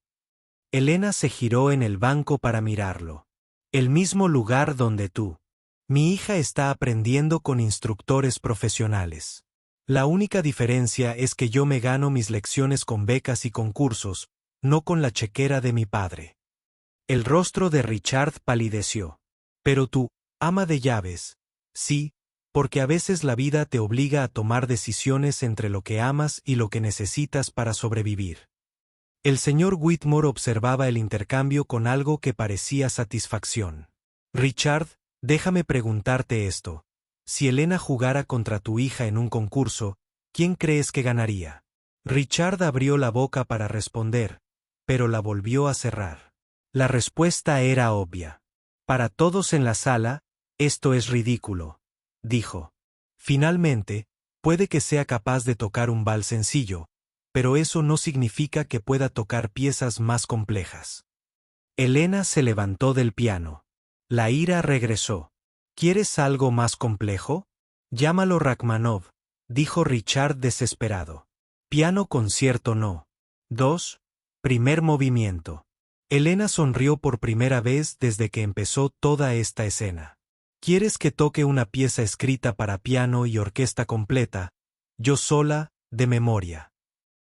Elena se giró en el banco para mirarlo. «El mismo lugar donde tú. Mi hija está aprendiendo con instructores profesionales. La única diferencia es que yo me gano mis lecciones con becas y concursos, no con la chequera de mi padre». El rostro de Richard palideció. «Pero tú, ama de llaves, sí, porque a veces la vida te obliga a tomar decisiones entre lo que amas y lo que necesitas para sobrevivir». El señor Whitmore observaba el intercambio con algo que parecía satisfacción. «Richard, déjame preguntarte esto. Si Elena jugara contra tu hija en un concurso, ¿quién crees que ganaría?» Richard abrió la boca para responder, pero la volvió a cerrar. La respuesta era obvia. «Para todos en la sala, esto es ridículo», dijo. «Finalmente, puede que sea capaz de tocar un vals sencillo, pero eso no significa que pueda tocar piezas más complejas». Elena se levantó del piano. La ira regresó. «¿Quieres algo más complejo? Llámalo Rachmaninoff», dijo Richard desesperado. «Piano concierto no. 2. Primer movimiento». Elena sonrió por primera vez desde que empezó toda esta escena. «¿Quieres que toque una pieza escrita para piano y orquesta completa, yo sola, de memoria?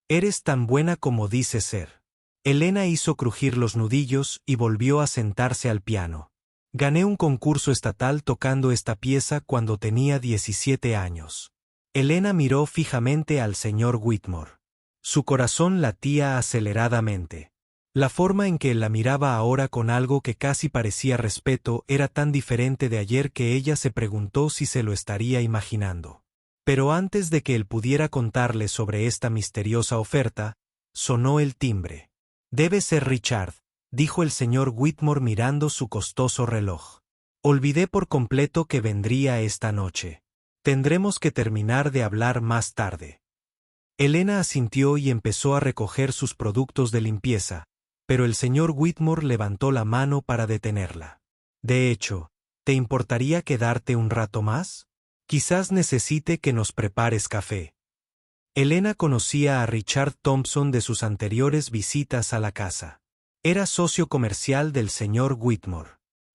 Eres tan buena como dices ser». Elena hizo crujir los nudillos y volvió a sentarse al piano. «Gané un concurso estatal tocando esta pieza cuando tenía 17 años». Elena miró fijamente al señor Whitmore. Su corazón latía aceleradamente. La forma en que él la miraba ahora con algo que casi parecía respeto era tan diferente de ayer que ella se preguntó si se lo estaría imaginando. Pero antes de que él pudiera contarle sobre esta misteriosa oferta, sonó el timbre. «Debe ser Richard», dijo el señor Whitmore mirando su costoso reloj. «Olvidé por completo que vendría esta noche. Tendremos que terminar de hablar más tarde». Elena asintió y empezó a recoger sus productos de limpieza, pero el señor Whitmore levantó la mano para detenerla. «De hecho, ¿te importaría quedarte un rato más? Quizás necesite que nos prepares café». Elena conocía a Richard Thompson de sus anteriores visitas a la casa. Era socio comercial del señor Whitmore.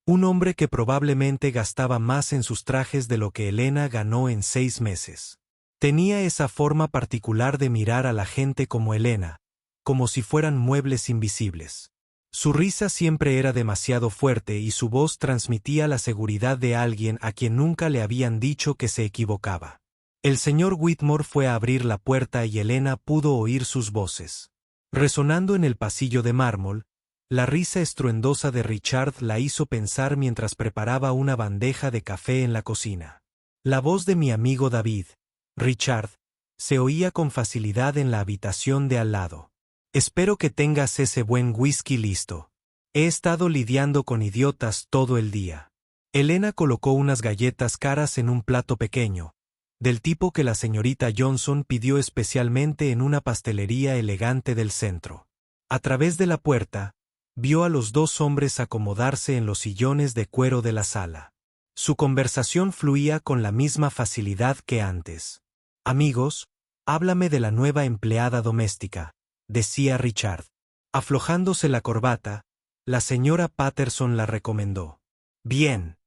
Un hombre que probablemente gastaba más en sus trajes de lo que Elena ganó en 6 meses. Tenía esa forma particular de mirar a la gente como Elena, como si fueran muebles invisibles. Su risa siempre era demasiado fuerte y su voz transmitía la seguridad de alguien a quien nunca le habían dicho que se equivocaba. El señor Whitmore fue a abrir la puerta y Elena pudo oír sus voces. Resonando en el pasillo de mármol, la risa estruendosa de Richard la hizo pensar mientras preparaba una bandeja de café en la cocina. La voz de mi amigo David, Richard, se oía con facilidad en la habitación de al lado. «Espero que tengas ese buen whisky listo. He estado lidiando con idiotas todo el día». Elena colocó unas galletas caras en un plato pequeño, del tipo que la señorita Johnson pidió especialmente en una pastelería elegante del centro. A través de la puerta, vio a los dos hombres acomodarse en los sillones de cuero de la sala. Su conversación fluía con la misma facilidad que antes. «Amigos, háblame de la nueva empleada doméstica», decía Richard. Aflojándose la corbata, la señora Patterson la recomendó. «Bien.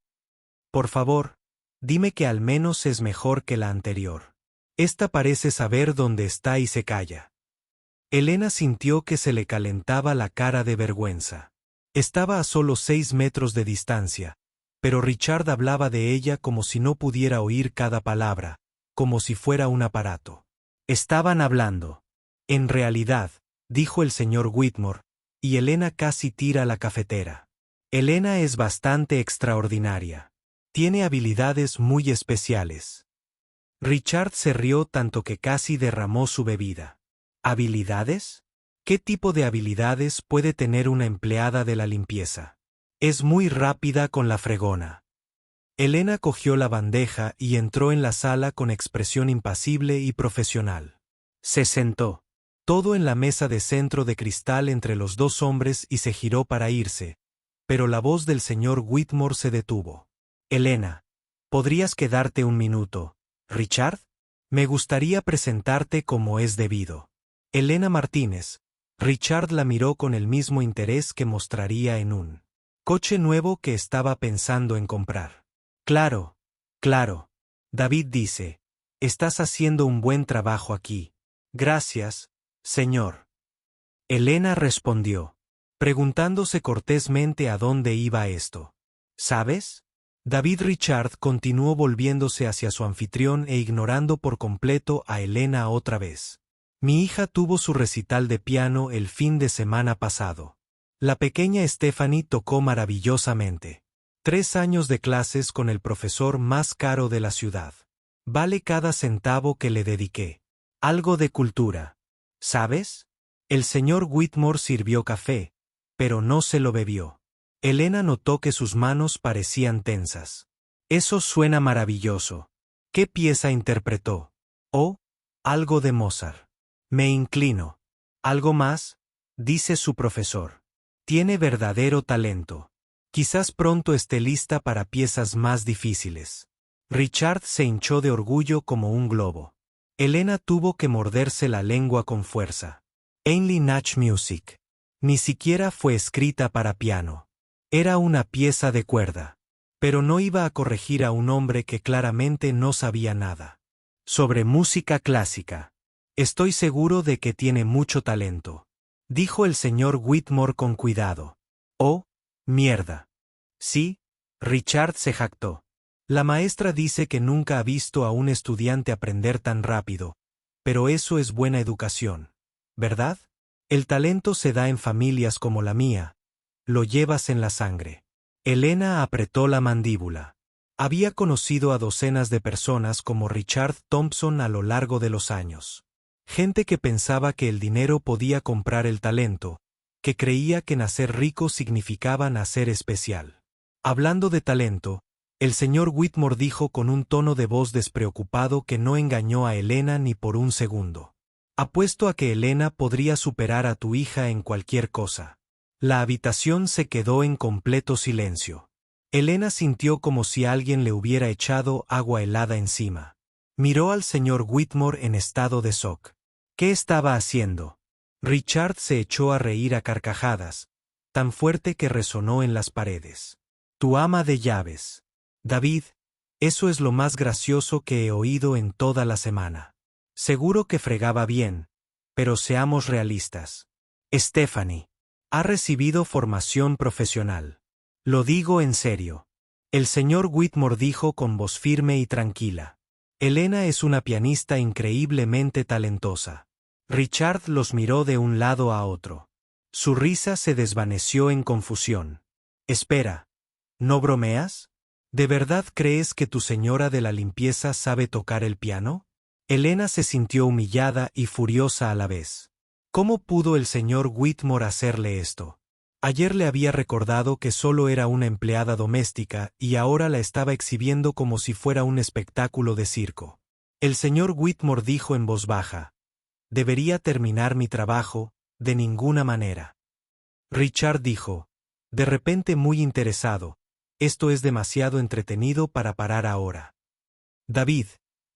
Por favor, dime que al menos es mejor que la anterior. Esta parece saber dónde está y se calla». Elena sintió que se le calentaba la cara de vergüenza. Estaba a solo 6 metros de distancia, pero Richard hablaba de ella como si no pudiera oír cada palabra, como si fuera un aparato. Estaban hablando. «En realidad», dijo el señor Whitmore, y Elena casi tira la cafetera. «Elena es bastante extraordinaria. Tiene habilidades muy especiales». Richard se rió tanto que casi derramó su bebida. ¿Habilidades? ¿Qué tipo de habilidades puede tener una empleada de la limpieza? Es muy rápida con la fregona. Elena cogió la bandeja y entró en la sala con expresión impasible y profesional. Se sentó. Todo en la mesa de centro de cristal entre los dos hombres y se giró para irse, pero la voz del señor Whitmore se detuvo. «Elena, ¿podrías quedarte un minuto, Richard? Me gustaría presentarte como es debido». Elena Martínez. Richard la miró con el mismo interés que mostraría en un coche nuevo que estaba pensando en comprar. «Claro, claro. David dice, estás haciendo un buen trabajo aquí». «Gracias, señor». Elena respondió, preguntándose cortésmente a dónde iba esto. «¿Sabes?». David Richard continuó volviéndose hacia su anfitrión e ignorando por completo a Elena otra vez. «Mi hija tuvo su recital de piano el fin de semana pasado. La pequeña Stephanie tocó maravillosamente. 3 años de clases con el profesor más caro de la ciudad. Vale cada centavo que le dediqué. Algo de cultura. ¿Sabes?». El señor Whitmore sirvió café, pero no se lo bebió. Elena notó que sus manos parecían tensas. «Eso suena maravilloso. ¿Qué pieza interpretó?». «Oh, algo de Mozart». «Me inclino». «¿Algo más?», dice su profesor. «Tiene verdadero talento. Quizás pronto esté lista para piezas más difíciles». Richard se hinchó de orgullo como un globo. Elena tuvo que morderse la lengua con fuerza. Ainley Natch Music. Ni siquiera fue escrita para piano. Era una pieza de cuerda. Pero no iba a corregir a un hombre que claramente no sabía nada sobre música clásica. «Estoy seguro de que tiene mucho talento», dijo el señor Whitmore con cuidado. «Oh, mierda». «Sí», Richard se jactó. «La maestra dice que nunca ha visto a un estudiante aprender tan rápido, pero eso es buena educación, ¿verdad? El talento se da en familias como la mía. Lo llevas en la sangre». Elena apretó la mandíbula. Había conocido a docenas de personas como Richard Thompson a lo largo de los años. Gente que pensaba que el dinero podía comprar el talento, que creía que nacer rico significaba nacer especial. Hablando de talento, el señor Whitmore dijo con un tono de voz despreocupado que no engañó a Elena ni por un segundo. «Apuesto a que Elena podría superar a tu hija en cualquier cosa». La habitación se quedó en completo silencio. Elena sintió como si alguien le hubiera echado agua helada encima. Miró al señor Whitmore en estado de shock. ¿Qué estaba haciendo? Richard se echó a reír a carcajadas, tan fuerte que resonó en las paredes. «Tu ama de llaves. David, eso es lo más gracioso que he oído en toda la semana. Seguro que fregaba bien, pero seamos realistas. Stephanie ha recibido formación profesional. Lo digo en serio». El señor Whitmore dijo con voz firme y tranquila. «Elena es una pianista increíblemente talentosa». Richard los miró de un lado a otro. Su risa se desvaneció en confusión. «Espera, ¿no bromeas? ¿De verdad crees que tu señora de la limpieza sabe tocar el piano?». Elena se sintió humillada y furiosa a la vez. ¿Cómo pudo el señor Whitmore hacerle esto? Ayer le había recordado que solo era una empleada doméstica y ahora la estaba exhibiendo como si fuera un espectáculo de circo. El señor Whitmore dijo en voz baja: «Debería terminar mi trabajo, de ninguna manera». Richard dijo, de repente muy interesado, esto es demasiado entretenido para parar ahora. David,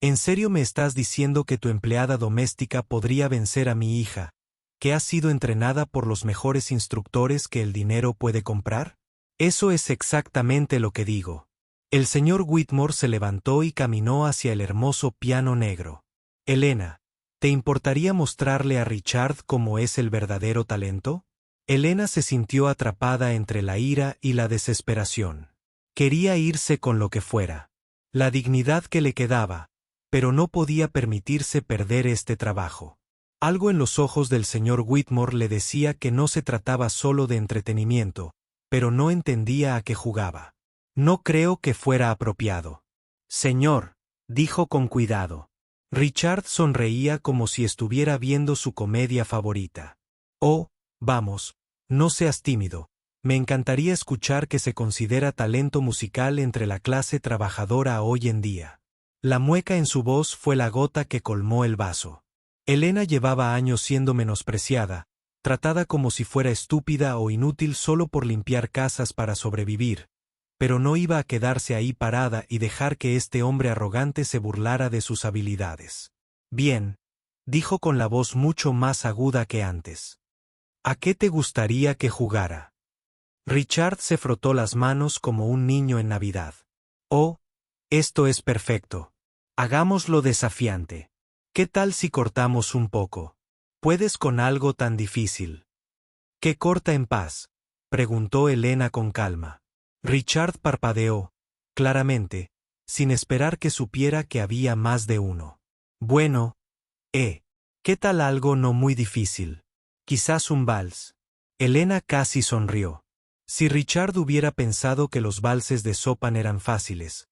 ¿en serio me estás diciendo que tu empleada doméstica podría vencer a mi hija, que ha sido entrenada por los mejores instructores que el dinero puede comprar? Eso es exactamente lo que digo. El señor Whitmore se levantó y caminó hacia el hermoso piano negro. Elena, ¿te importaría mostrarle a Richard cómo es el verdadero talento? Elena se sintió atrapada entre la ira y la desesperación. Quería irse con lo que fuera. La dignidad que le quedaba, pero no podía permitirse perder este trabajo. Algo en los ojos del señor Whitmore le decía que no se trataba solo de entretenimiento, pero no entendía a qué jugaba. No creo que fuera apropiado. Señor, dijo con cuidado. Richard sonreía como si estuviera viendo su comedia favorita. Oh, vamos, no seas tímido. Me encantaría escuchar que se considera talento musical entre la clase trabajadora hoy en día. La mueca en su voz fue la gota que colmó el vaso. Elena llevaba años siendo menospreciada, tratada como si fuera estúpida o inútil solo por limpiar casas para sobrevivir, pero no iba a quedarse ahí parada y dejar que este hombre arrogante se burlara de sus habilidades. Bien, dijo con la voz mucho más aguda que antes. ¿A qué te gustaría que jugara? Richard se frotó las manos como un niño en Navidad. Oh, esto es perfecto. Hagámoslo desafiante. ¿Qué tal si cortamos un poco? ¿Puedes con algo tan difícil? ¿Qué corta en paz? Preguntó Elena con calma. Richard parpadeó, claramente, sin esperar que supiera que había más de uno. Bueno, ¿qué tal algo no muy difícil? Quizás un vals. Elena casi sonrió. Si Richard hubiera pensado que los valses de Chopin eran fáciles,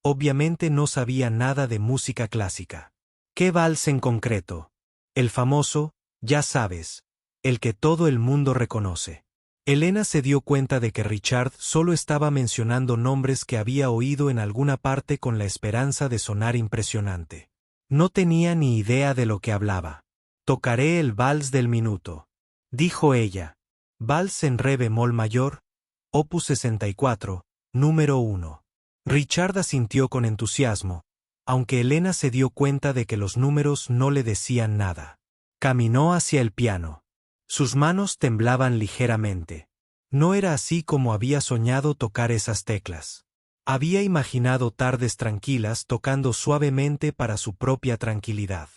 obviamente no sabía nada de música clásica. ¿Qué vals en concreto? El famoso, ya sabes, el que todo el mundo reconoce. Elena se dio cuenta de que Richard solo estaba mencionando nombres que había oído en alguna parte con la esperanza de sonar impresionante. No tenía ni idea de lo que hablaba. Tocaré el vals del minuto, dijo ella. Vals en re bemol mayor, opus 64, número 1. Richard asintió con entusiasmo, aunque Elena se dio cuenta de que los números no le decían nada. Caminó hacia el piano. Sus manos temblaban ligeramente. No era así como había soñado tocar esas teclas. Había imaginado tardes tranquilas tocando suavemente para su propia tranquilidad.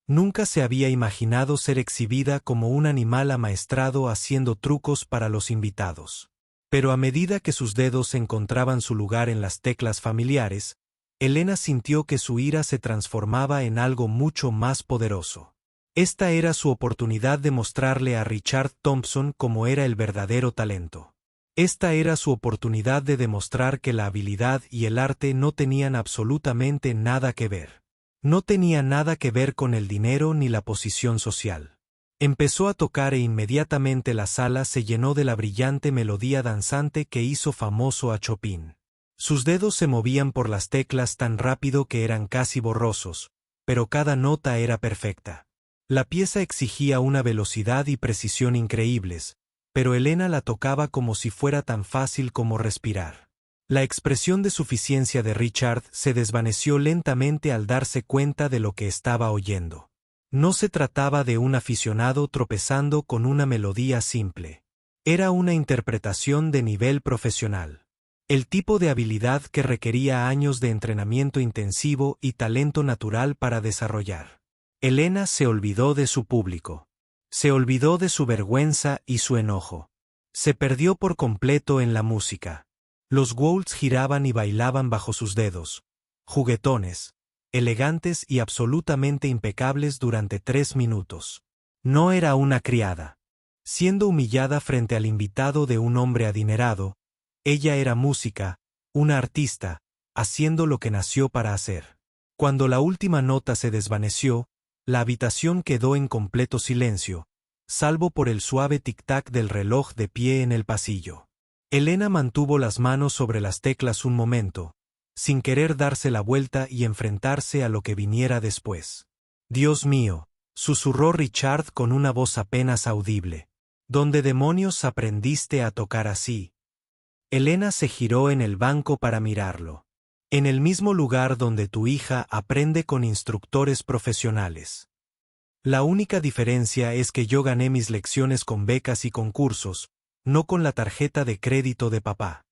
Nunca se había imaginado ser exhibida como un animal amaestrado haciendo trucos para los invitados. Pero a medida que sus dedos encontraban su lugar en las teclas familiares, Elena sintió que su ira se transformaba en algo mucho más poderoso. Esta era su oportunidad de mostrarle a Richard Thompson cómo era el verdadero talento. Esta era su oportunidad de demostrar que la habilidad y el arte no tenían absolutamente nada que ver. No tenía nada que ver con el dinero ni la posición social. Empezó a tocar e inmediatamente la sala se llenó de la brillante melodía danzante que hizo famoso a Chopin. Sus dedos se movían por las teclas tan rápido que eran casi borrosos, pero cada nota era perfecta. La pieza exigía una velocidad y precisión increíbles, pero Elena la tocaba como si fuera tan fácil como respirar. La expresión de suficiencia de Richard se desvaneció lentamente al darse cuenta de lo que estaba oyendo. No se trataba de un aficionado tropezando con una melodía simple. Era una interpretación de nivel profesional. El tipo de habilidad que requería años de entrenamiento intensivo y talento natural para desarrollar. Elena se olvidó de su público. Se olvidó de su vergüenza y su enojo. Se perdió por completo en la música. Los waltz giraban y bailaban bajo sus dedos, juguetones, elegantes y absolutamente impecables durante 3 minutos. No era una criada. Siendo humillada frente al invitado de un hombre adinerado, ella era música, una artista, haciendo lo que nació para hacer. Cuando la última nota se desvaneció, la habitación quedó en completo silencio, salvo por el suave tic-tac del reloj de pie en el pasillo. Elena mantuvo las manos sobre las teclas un momento, sin querer darse la vuelta y enfrentarse a lo que viniera después. «Dios mío», susurró Richard con una voz apenas audible. ¿Dónde demonios aprendiste a tocar así? Elena se giró en el banco para mirarlo. En el mismo lugar donde tu hija aprende con instructores profesionales. La única diferencia es que yo gané mis lecciones con becas y concursos, no con la tarjeta de crédito de papá.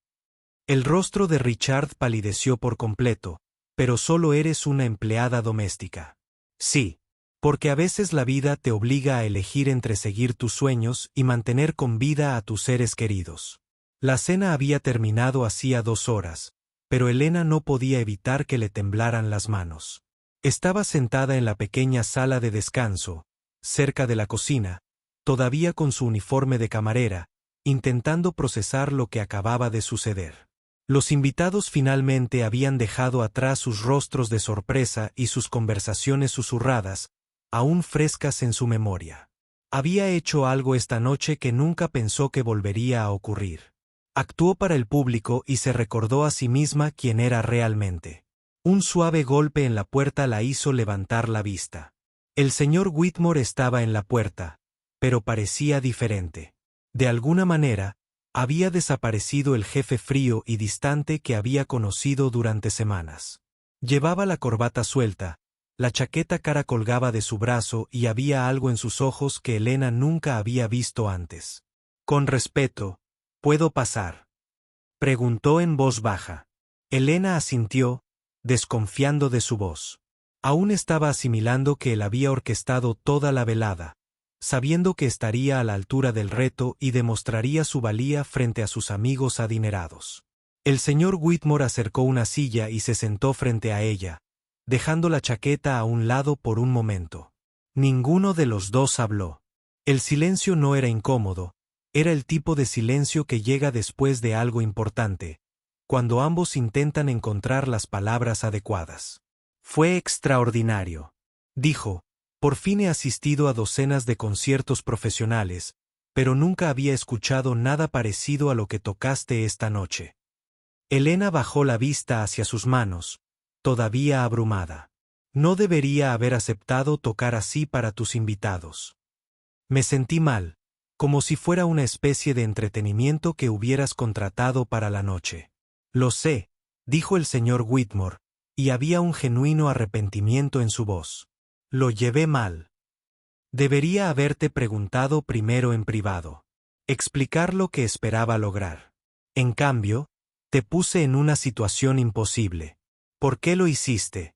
El rostro de Richard palideció por completo, pero solo eres una empleada doméstica. Sí, porque a veces la vida te obliga a elegir entre seguir tus sueños y mantener con vida a tus seres queridos. La cena había terminado hacía 2 horas, pero Elena no podía evitar que le temblaran las manos. Estaba sentada en la pequeña sala de descanso, cerca de la cocina, todavía con su uniforme de camarera, intentando procesar lo que acababa de suceder. Los invitados finalmente habían dejado atrás sus rostros de sorpresa y sus conversaciones susurradas, aún frescas en su memoria. Había hecho algo esta noche que nunca pensó que volvería a ocurrir. Actuó para el público y se recordó a sí misma quién era realmente. Un suave golpe en la puerta la hizo levantar la vista. El señor Whitmore estaba en la puerta, pero parecía diferente. De alguna manera, había desaparecido el jefe frío y distante que había conocido durante semanas. Llevaba la corbata suelta, la chaqueta cara colgaba de su brazo y había algo en sus ojos que Elena nunca había visto antes. Con respeto, ¿puedo pasar?, preguntó en voz baja. Elena asintió, desconfiando de su voz. Aún estaba asimilando que él había orquestado toda la velada, sabiendo que estaría a la altura del reto y demostraría su valía frente a sus amigos adinerados. El señor Whitmore acercó una silla y se sentó frente a ella, dejando la chaqueta a un lado por un momento. Ninguno de los dos habló. El silencio no era incómodo, era el tipo de silencio que llega después de algo importante, cuando ambos intentan encontrar las palabras adecuadas. Fue extraordinario, dijo. Por fin he asistido a docenas de conciertos profesionales, pero nunca había escuchado nada parecido a lo que tocaste esta noche. Elena bajó la vista hacia sus manos, todavía abrumada. No debería haber aceptado tocar así para tus invitados. Me sentí mal, como si fuera una especie de entretenimiento que hubieras contratado para la noche. Lo sé, dijo el señor Whitmore, y había un genuino arrepentimiento en su voz. Lo llevé mal. Debería haberte preguntado primero en privado. Explicar lo que esperaba lograr. En cambio, te puse en una situación imposible. ¿Por qué lo hiciste?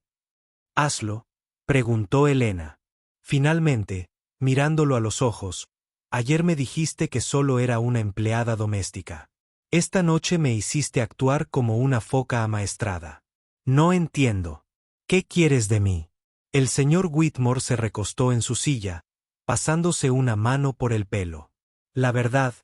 Hazlo, preguntó Elena. Finalmente, mirándolo a los ojos, ayer me dijiste que solo era una empleada doméstica. Esta noche me hiciste actuar como una foca amaestrada. No entiendo. ¿Qué quieres de mí? El señor Whitmore se recostó en su silla, pasándose una mano por el pelo. La verdad,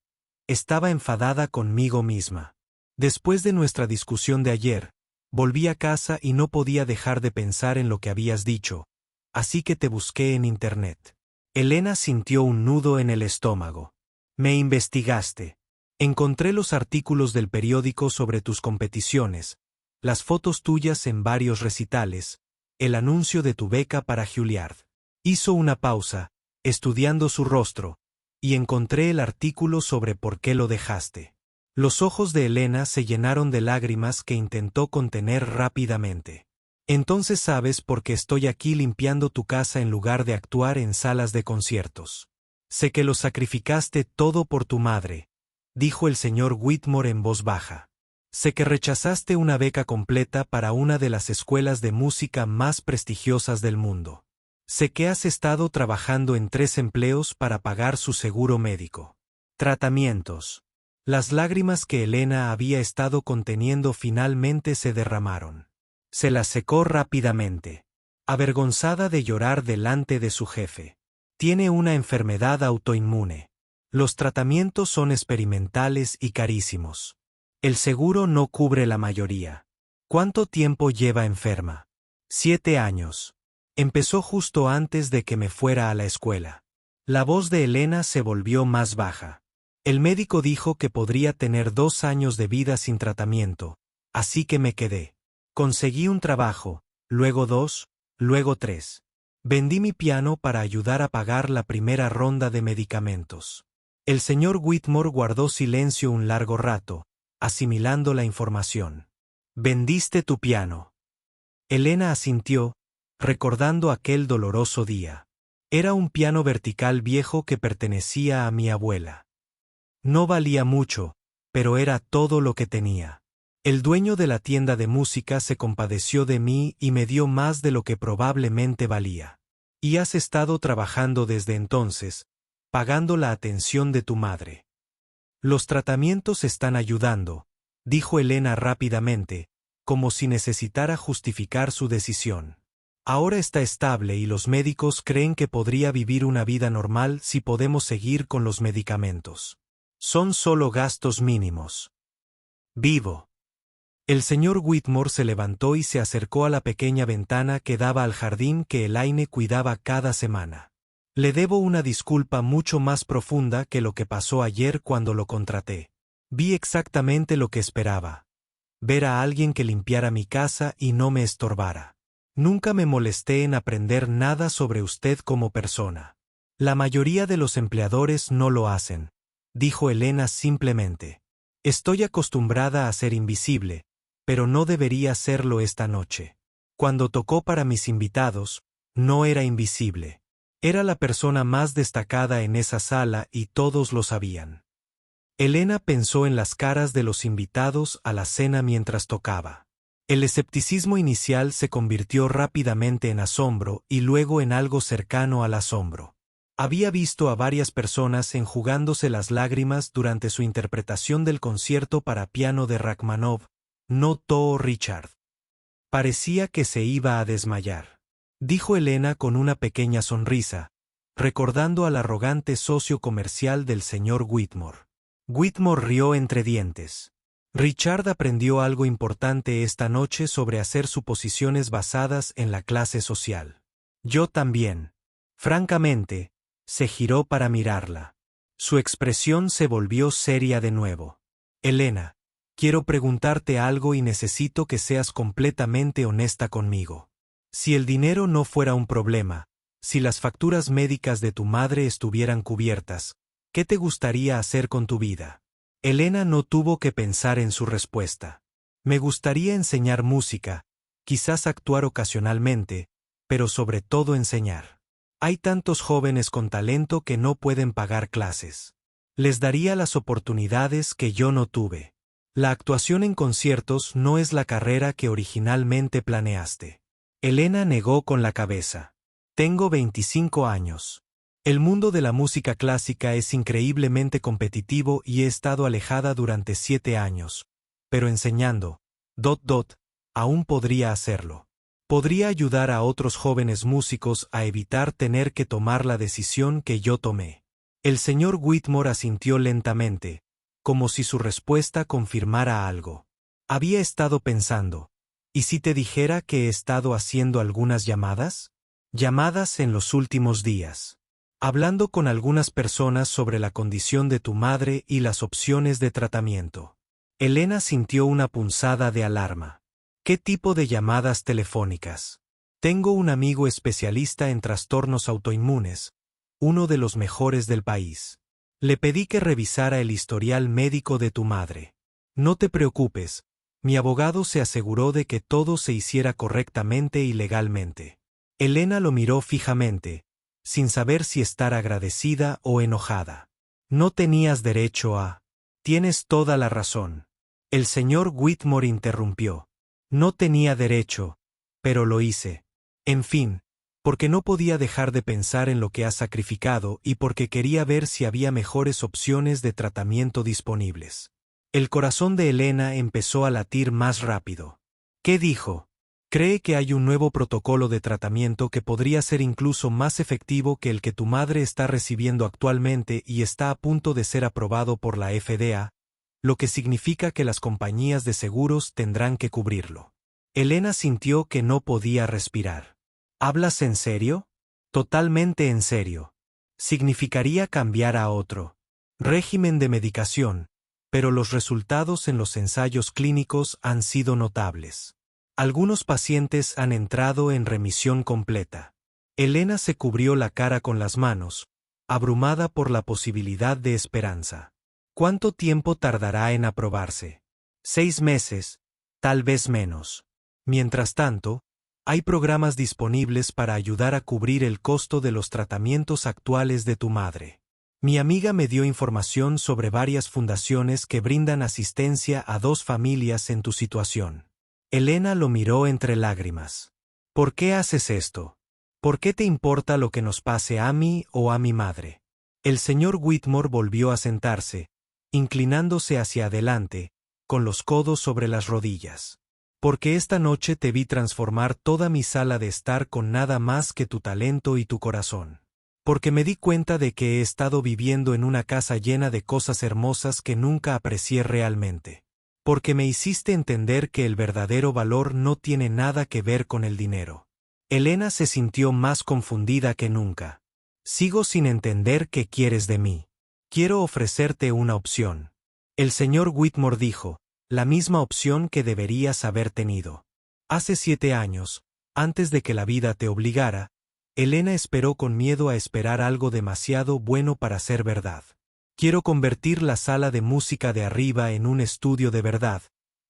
estaba enfadada conmigo misma. Después de nuestra discusión de ayer, volví a casa y no podía dejar de pensar en lo que habías dicho, así que te busqué en Internet. Elena sintió un nudo en el estómago. Me investigaste. Encontré los artículos del periódico sobre tus competiciones, las fotos tuyas en varios recitales, el anuncio de tu beca para Juilliard. Hizo una pausa, estudiando su rostro, y encontré el artículo sobre por qué lo dejaste. Los ojos de Elena se llenaron de lágrimas que intentó contener rápidamente. Entonces sabes por qué estoy aquí limpiando tu casa en lugar de actuar en salas de conciertos. Sé que lo sacrificaste todo por tu madre, dijo el señor Whitmore en voz baja. Sé que rechazaste una beca completa para una de las escuelas de música más prestigiosas del mundo. Sé que has estado trabajando en 3 empleos para pagar su seguro médico. Tratamientos. Las lágrimas que Elena había estado conteniendo finalmente se derramaron. Se las secó rápidamente, avergonzada de llorar delante de su jefe. Tiene una enfermedad autoinmune. Los tratamientos son experimentales y carísimos. El seguro no cubre la mayoría. ¿Cuánto tiempo lleva enferma? 7 años. Empezó justo antes de que me fuera a la escuela. La voz de Elena se volvió más baja. El médico dijo que podría tener 2 años de vida sin tratamiento, así que me quedé. Conseguí un trabajo, luego 2, luego 3. Vendí mi piano para ayudar a pagar la primera ronda de medicamentos. El señor Whitmore guardó silencio un largo rato, asimilando la información. «Vendiste tu piano». Elena asintió, recordando aquel doloroso día. Era un piano vertical viejo que pertenecía a mi abuela. No valía mucho, pero era todo lo que tenía. El dueño de la tienda de música se compadeció de mí y me dio más de lo que probablemente valía. Y has estado trabajando desde entonces, pagando la atención de tu madre. Los tratamientos están ayudando, dijo Elena rápidamente, como si necesitara justificar su decisión. Ahora está estable y los médicos creen que podría vivir una vida normal si podemos seguir con los medicamentos. Son solo gastos mínimos. Vivo. El señor Whitmore se levantó y se acercó a la pequeña ventana que daba al jardín que Elaine cuidaba cada semana. Le debo una disculpa mucho más profunda que lo que pasó ayer cuando lo contraté. Vi exactamente lo que esperaba. Ver a alguien que limpiara mi casa y no me estorbara. Nunca me molesté en aprender nada sobre usted como persona. La mayoría de los empleadores no lo hacen, dijo Elena simplemente. Estoy acostumbrada a ser invisible, pero no debería serlo esta noche. Cuando tocó para mis invitados, no era invisible. Era la persona más destacada en esa sala y todos lo sabían. Elena pensó en las caras de los invitados a la cena mientras tocaba. El escepticismo inicial se convirtió rápidamente en asombro y luego en algo cercano al asombro. Había visto a varias personas enjugándose las lágrimas durante su interpretación del concierto para piano de Rachmaninoff, notó Richard. Parecía que se iba a desmayar. Dijo Elena con una pequeña sonrisa, recordando al arrogante socio comercial del señor Whitmore. Whitmore rió entre dientes. Richard aprendió algo importante esta noche sobre hacer suposiciones basadas en la clase social. Yo también. Francamente, se giró para mirarla. Su expresión se volvió seria de nuevo. Elena, quiero preguntarte algo y necesito que seas completamente honesta conmigo. Si el dinero no fuera un problema, si las facturas médicas de tu madre estuvieran cubiertas, ¿qué te gustaría hacer con tu vida? Elena no tuvo que pensar en su respuesta. Me gustaría enseñar música, quizás actuar ocasionalmente, pero sobre todo enseñar. Hay tantos jóvenes con talento que no pueden pagar clases. Les daría las oportunidades que yo no tuve. La actuación en conciertos no es la carrera que originalmente planeaste. Elena negó con la cabeza. Tengo 25 años. El mundo de la música clásica es increíblemente competitivo y he estado alejada durante 7 años. Pero enseñando, aún podría hacerlo. Podría ayudar a otros jóvenes músicos a evitar tener que tomar la decisión que yo tomé. El señor Whitmore asintió lentamente, como si su respuesta confirmara algo. Había estado pensando, ¿y si te dijera que he estado haciendo algunas llamadas? Llamadas en los últimos días. Hablando con algunas personas sobre la condición de tu madre y las opciones de tratamiento. Elena sintió una punzada de alarma. ¿Qué tipo de llamadas telefónicas? Tengo un amigo especialista en trastornos autoinmunes, uno de los mejores del país. Le pedí que revisara el historial médico de tu madre. No te preocupes, mi abogado se aseguró de que todo se hiciera correctamente y legalmente. Elena lo miró fijamente, sin saber si estar agradecida o enojada. No tenías derecho a... Tienes toda la razón. El señor Whitmore interrumpió. No tenía derecho, pero lo hice. En fin, porque no podía dejar de pensar en lo que has sacrificado y porque quería ver si había mejores opciones de tratamiento disponibles. El corazón de Elena empezó a latir más rápido. ¿Qué dijo? Cree que hay un nuevo protocolo de tratamiento que podría ser incluso más efectivo que el que tu madre está recibiendo actualmente y está a punto de ser aprobado por la FDA, lo que significa que las compañías de seguros tendrán que cubrirlo. Elena sintió que no podía respirar. ¿Hablas en serio? Totalmente en serio. Significaría cambiar a otro régimen de medicación, pero los resultados en los ensayos clínicos han sido notables. Algunos pacientes han entrado en remisión completa. Elena se cubrió la cara con las manos, abrumada por la posibilidad de esperanza. ¿Cuánto tiempo tardará en aprobarse? 6 meses, tal vez menos. Mientras tanto, hay programas disponibles para ayudar a cubrir el costo de los tratamientos actuales de tu madre. Mi amiga me dio información sobre varias fundaciones que brindan asistencia a 2 familias en tu situación. Elena lo miró entre lágrimas. ¿Por qué haces esto? ¿Por qué te importa lo que nos pase a mí o a mi madre? El señor Whitmore volvió a sentarse, inclinándose hacia adelante, con los codos sobre las rodillas. Porque esta noche te vi transformar toda mi sala de estar con nada más que tu talento y tu corazón. Porque me di cuenta de que he estado viviendo en una casa llena de cosas hermosas que nunca aprecié realmente. Porque me hiciste entender que el verdadero valor no tiene nada que ver con el dinero. Elena se sintió más confundida que nunca. Sigo sin entender qué quieres de mí. Quiero ofrecerte una opción. El señor Whitmore dijo, la misma opción que deberías haber tenido. Hace 7 años, antes de que la vida te obligara, Elena esperó con miedo a esperar algo demasiado bueno para ser verdad. Quiero convertir la sala de música de arriba en un estudio de verdad,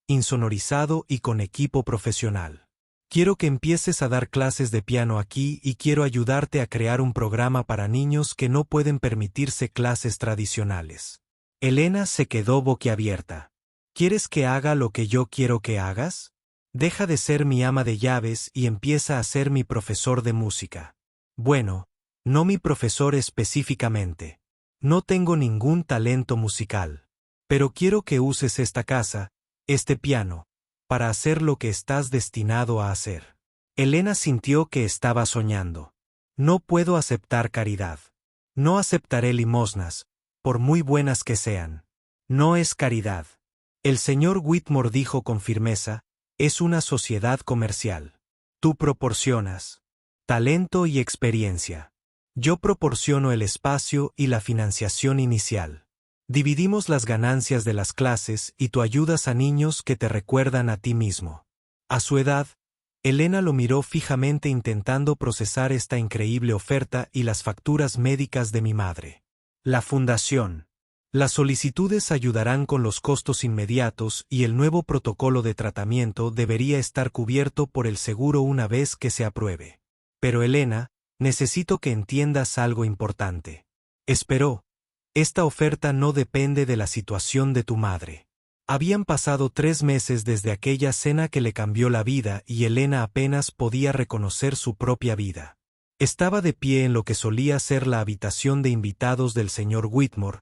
insonorizado y con equipo profesional. Quiero que empieces a dar clases de piano aquí y quiero ayudarte a crear un programa para niños que no pueden permitirse clases tradicionales. Elena se quedó boquiabierta. ¿Quieres que haga lo que yo quiero que hagas? Deja de ser mi ama de llaves y empieza a ser mi profesor de música. Bueno, no mi profesor específicamente. No tengo ningún talento musical. Pero quiero que uses esta casa, este piano, para hacer lo que estás destinado a hacer. Elena sintió que estaba soñando. No puedo aceptar caridad. No aceptaré limosnas, por muy buenas que sean. No es caridad. El señor Whitmore dijo con firmeza, es una sociedad comercial. Tú proporcionas talento y experiencia. Yo proporciono el espacio y la financiación inicial. Dividimos las ganancias de las clases y tú ayudas a niños que te recuerdan a ti mismo. A su edad, Elena lo miró fijamente intentando procesar esta increíble oferta y las facturas médicas de mi madre. La fundación. Las solicitudes ayudarán con los costos inmediatos y el nuevo protocolo de tratamiento debería estar cubierto por el seguro una vez que se apruebe. Pero Elena, necesito que entiendas algo importante. Esperó. Esta oferta no depende de la situación de tu madre. Habían pasado 3 meses desde aquella cena que le cambió la vida y Elena apenas podía reconocer su propia vida. Estaba de pie en lo que solía ser la habitación de invitados del señor Whitmore,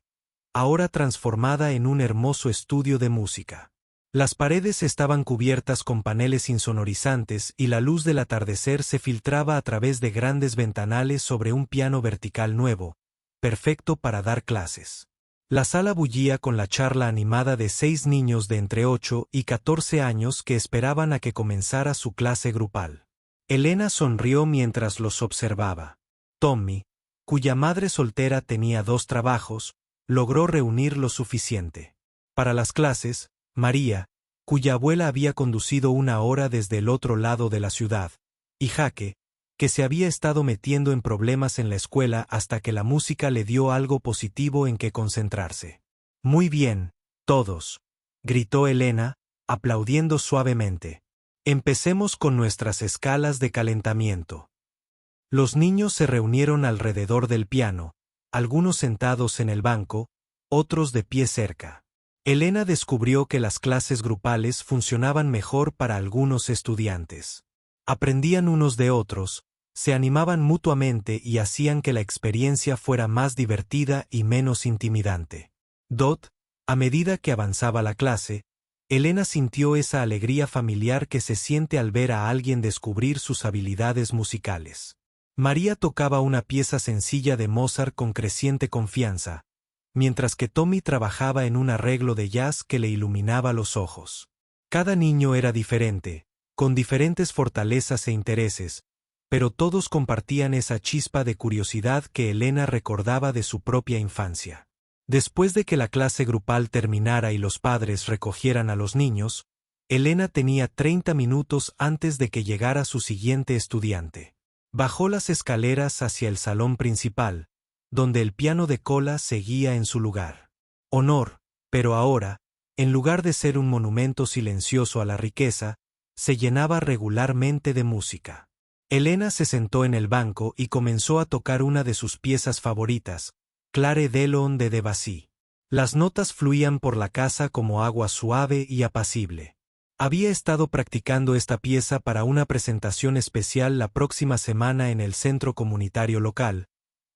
ahora transformada en un hermoso estudio de música. Las paredes estaban cubiertas con paneles insonorizantes y la luz del atardecer se filtraba a través de grandes ventanales sobre un piano vertical nuevo, perfecto para dar clases. La sala bullía con la charla animada de 6 niños de entre 8 y 14 años que esperaban a que comenzara su clase grupal. Elena sonrió mientras los observaba. Tommy, cuya madre soltera tenía 2 trabajos, logró reunir lo suficiente. Para las clases, María, cuya abuela había conducido 1 hora desde el otro lado de la ciudad, y Jaque, que se había estado metiendo en problemas en la escuela hasta que la música le dio algo positivo en que concentrarse. Muy bien, todos, gritó Elena, aplaudiendo suavemente. Empecemos con nuestras escalas de calentamiento. Los niños se reunieron alrededor del piano, algunos sentados en el banco, otros de pie cerca. Elena descubrió que las clases grupales funcionaban mejor para algunos estudiantes. Aprendían unos de otros, se animaban mutuamente y hacían que la experiencia fuera más divertida y menos intimidante. A medida que avanzaba la clase, Elena sintió esa alegría familiar que se siente al ver a alguien descubrir sus habilidades musicales. María tocaba una pieza sencilla de Mozart con creciente confianza, mientras que Tommy trabajaba en un arreglo de jazz que le iluminaba los ojos. Cada niño era diferente, con diferentes fortalezas e intereses, pero todos compartían esa chispa de curiosidad que Elena recordaba de su propia infancia. Después de que la clase grupal terminara y los padres recogieran a los niños, Elena tenía 30 minutos antes de que llegara su siguiente estudiante. Bajó las escaleras hacia el salón principal, donde el piano de cola seguía en su lugar. Honor, pero ahora, en lugar de ser un monumento silencioso a la riqueza, se llenaba regularmente de música. Elena se sentó en el banco y comenzó a tocar una de sus piezas favoritas, Clare Delon de Debussy. Las notas fluían por la casa como agua suave y apacible. Había estado practicando esta pieza para una presentación especial la próxima semana en el centro comunitario local,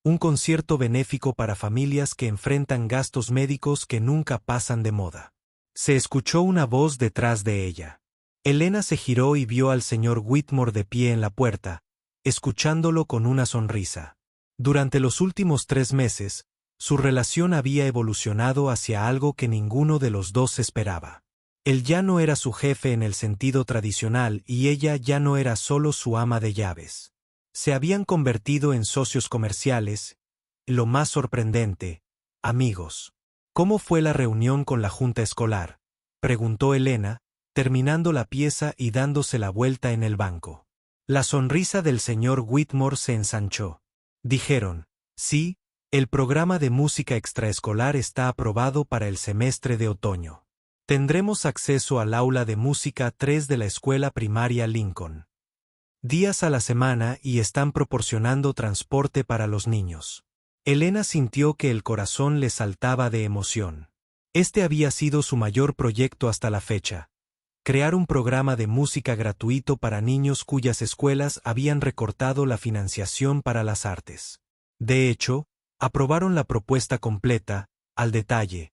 un concierto benéfico para familias que enfrentan gastos médicos que nunca pasan de moda. Se escuchó una voz detrás de ella. Elena se giró y vio al señor Whitmore de pie en la puerta, escuchándolo con una sonrisa. Durante los últimos 3 meses, su relación había evolucionado hacia algo que ninguno de los dos esperaba. Él ya no era su jefe en el sentido tradicional y ella ya no era solo su ama de llaves. Se habían convertido en socios comerciales, lo más sorprendente, amigos. ¿Cómo fue la reunión con la junta escolar?, preguntó Elena, terminando la pieza y dándose la vuelta en el banco. La sonrisa del señor Whitmore se ensanchó. Dijeron, sí, el programa de música extraescolar está aprobado para el semestre de otoño. Tendremos acceso al aula de música 3 de la escuela primaria Lincoln. Días a la semana y están proporcionando transporte para los niños. Elena sintió que el corazón le saltaba de emoción. Este había sido su mayor proyecto hasta la fecha. Crear un programa de música gratuito para niños cuyas escuelas habían recortado la financiación para las artes. De hecho, aprobaron la propuesta completa, al detalle.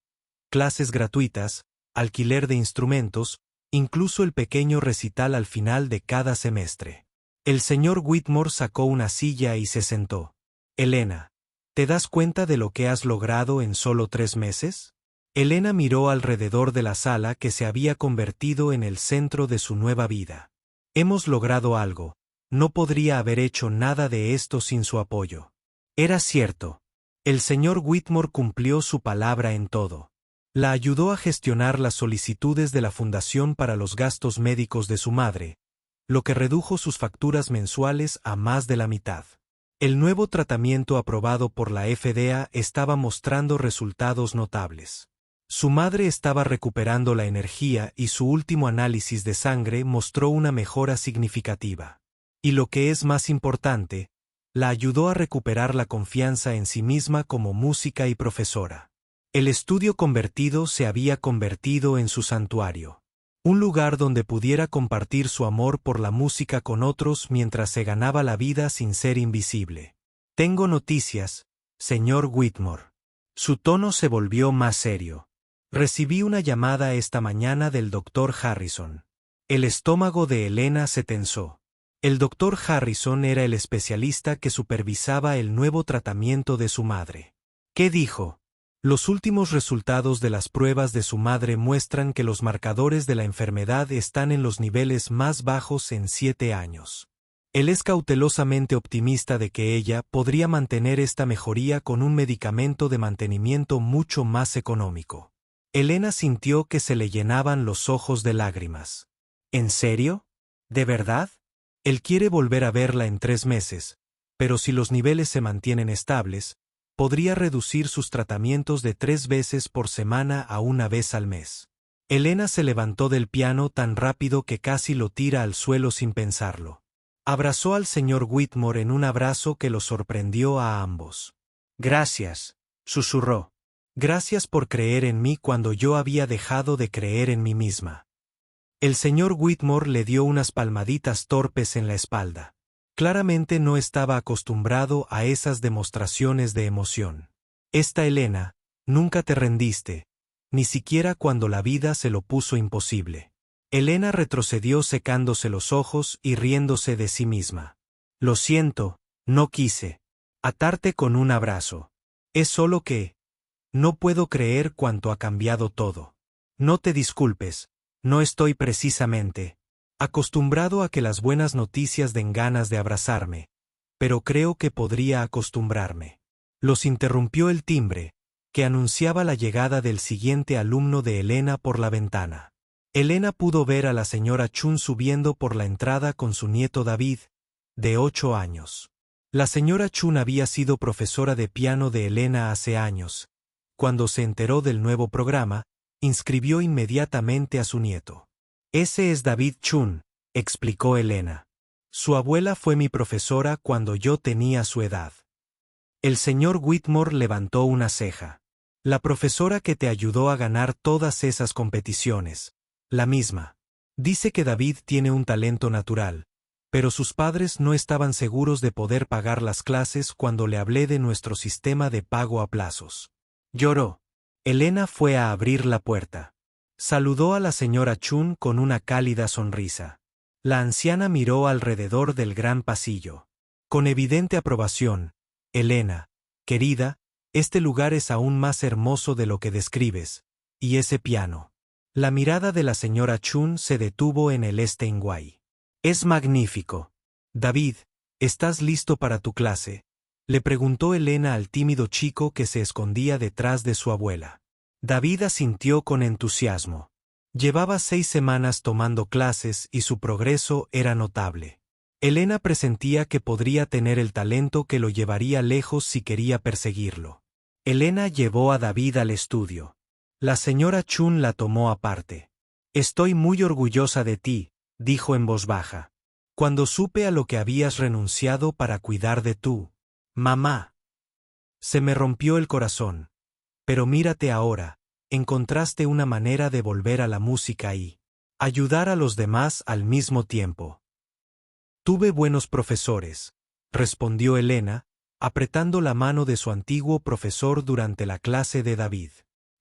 Clases gratuitas, alquiler de instrumentos, incluso el pequeño recital al final de cada semestre. El señor Whitmore sacó una silla y se sentó. Elena, ¿te das cuenta de lo que has logrado en solo 3 meses? Elena miró alrededor de la sala que se había convertido en el centro de su nueva vida. Hemos logrado algo. No podría haber hecho nada de esto sin su apoyo. Era cierto. El señor Whitmore cumplió su palabra en todo. La ayudó a gestionar las solicitudes de la fundación para los gastos médicos de su madre, lo que redujo sus facturas mensuales a más de la mitad. El nuevo tratamiento aprobado por la FDA estaba mostrando resultados notables. Su madre estaba recuperando la energía y su último análisis de sangre mostró una mejora significativa. Y lo que es más importante, la ayudó a recuperar la confianza en sí misma como música y profesora. El estudio convertido se había convertido en su santuario. Un lugar donde pudiera compartir su amor por la música con otros mientras se ganaba la vida sin ser invisible. Tengo noticias, señor Whitmore. Su tono se volvió más serio. Recibí una llamada esta mañana del doctor Harrison. El estómago de Elena se tensó. El doctor Harrison era el especialista que supervisaba el nuevo tratamiento de su madre. ¿Qué dijo? Los últimos resultados de las pruebas de su madre muestran que los marcadores de la enfermedad están en los niveles más bajos en 7 años. Él es cautelosamente optimista de que ella podría mantener esta mejoría con un medicamento de mantenimiento mucho más económico. Elena sintió que se le llenaban los ojos de lágrimas. ¿En serio? ¿De verdad? Él quiere volver a verla en 3 meses, pero si los niveles se mantienen estables, podría reducir sus tratamientos de 3 veces por semana a 1 vez al mes. Elena se levantó del piano tan rápido que casi lo tira al suelo sin pensarlo. Abrazó al señor Whitmore en un abrazo que lo sorprendió a ambos. Gracias, susurró. Gracias por creer en mí cuando yo había dejado de creer en mí misma. El señor Whitmore le dio unas palmaditas torpes en la espalda. Claramente no estaba acostumbrado a esas demostraciones de emoción. Esta Elena, nunca te rendiste, ni siquiera cuando la vida se lo puso imposible. Elena retrocedió secándose los ojos y riéndose de sí misma. Lo siento, no quise atarte con un abrazo. Es solo que no puedo creer cuánto ha cambiado todo. No te disculpes, no estoy precisamente acostumbrado a que las buenas noticias den ganas de abrazarme, pero creo que podría acostumbrarme. Los interrumpió el timbre, que anunciaba la llegada del siguiente alumno de Elena por la ventana. Elena pudo ver a la señora Chun subiendo por la entrada con su nieto David, de 8 años. La señora Chun había sido profesora de piano de Elena hace años. Cuando se enteró del nuevo programa, inscribió inmediatamente a su nieto. Ese es David Chun, explicó Elena. Su abuela fue mi profesora cuando yo tenía su edad. El señor Whitmore levantó una ceja. La profesora que te ayudó a ganar todas esas competiciones. La misma. Dice que David tiene un talento natural, pero sus padres no estaban seguros de poder pagar las clases cuando le hablé de nuestro sistema de pago a plazos. Lloró. Elena fue a abrir la puerta. Saludó a la señora Chun con una cálida sonrisa. La anciana miró alrededor del gran pasillo. Con evidente aprobación, Elena, querida, este lugar es aún más hermoso de lo que describes, y ese piano. La mirada de la señora Chun se detuvo en el Steinway. Es magnífico. David, ¿estás listo para tu clase?, le preguntó Elena al tímido chico que se escondía detrás de su abuela. David asintió con entusiasmo. Llevaba 6 semanas tomando clases y su progreso era notable. Elena presentía que podría tener el talento que lo llevaría lejos si quería perseguirlo. Elena llevó a David al estudio. La señora Chun la tomó aparte. Estoy muy orgullosa de ti, dijo en voz baja. Cuando supe a lo que habías renunciado para cuidar de tú. Mamá. Se me rompió el corazón. Pero mírate ahora, encontraste una manera de volver a la música y ayudar a los demás al mismo tiempo. Tuve buenos profesores, respondió Elena, apretando la mano de su antiguo profesor durante la clase de David.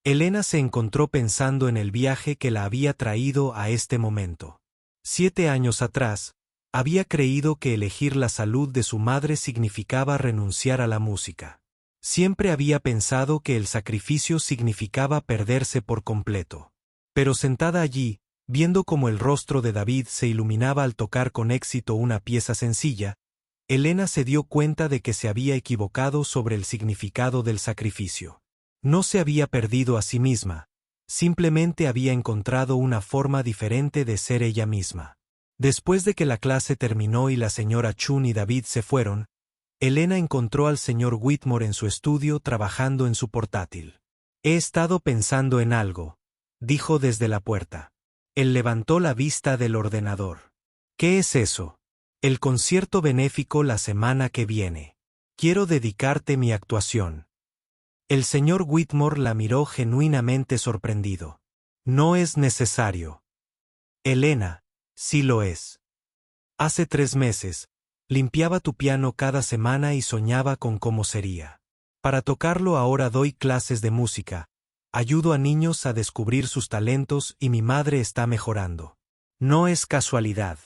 Elena se encontró pensando en el viaje que la había traído a este momento. 7 años atrás, había creído que elegir la salud de su madre significaba renunciar a la música. Siempre había pensado que el sacrificio significaba perderse por completo. Pero sentada allí, viendo cómo el rostro de David se iluminaba al tocar con éxito una pieza sencilla, Elena se dio cuenta de que se había equivocado sobre el significado del sacrificio. No se había perdido a sí misma, simplemente había encontrado una forma diferente de ser ella misma. Después de que la clase terminó y la señora Chun y David se fueron, Elena encontró al señor Whitmore en su estudio trabajando en su portátil. He estado pensando en algo, dijo desde la puerta. Él levantó la vista del ordenador. ¿Qué es eso? El concierto benéfico la semana que viene. Quiero dedicarte mi actuación. El señor Whitmore la miró genuinamente sorprendido. No es necesario. Elena, sí lo es. Hace 3 meses, limpiaba tu piano cada semana y soñaba con cómo sería. Para tocarlo ahora doy clases de música, ayudo a niños a descubrir sus talentos y mi madre está mejorando. No es casualidad.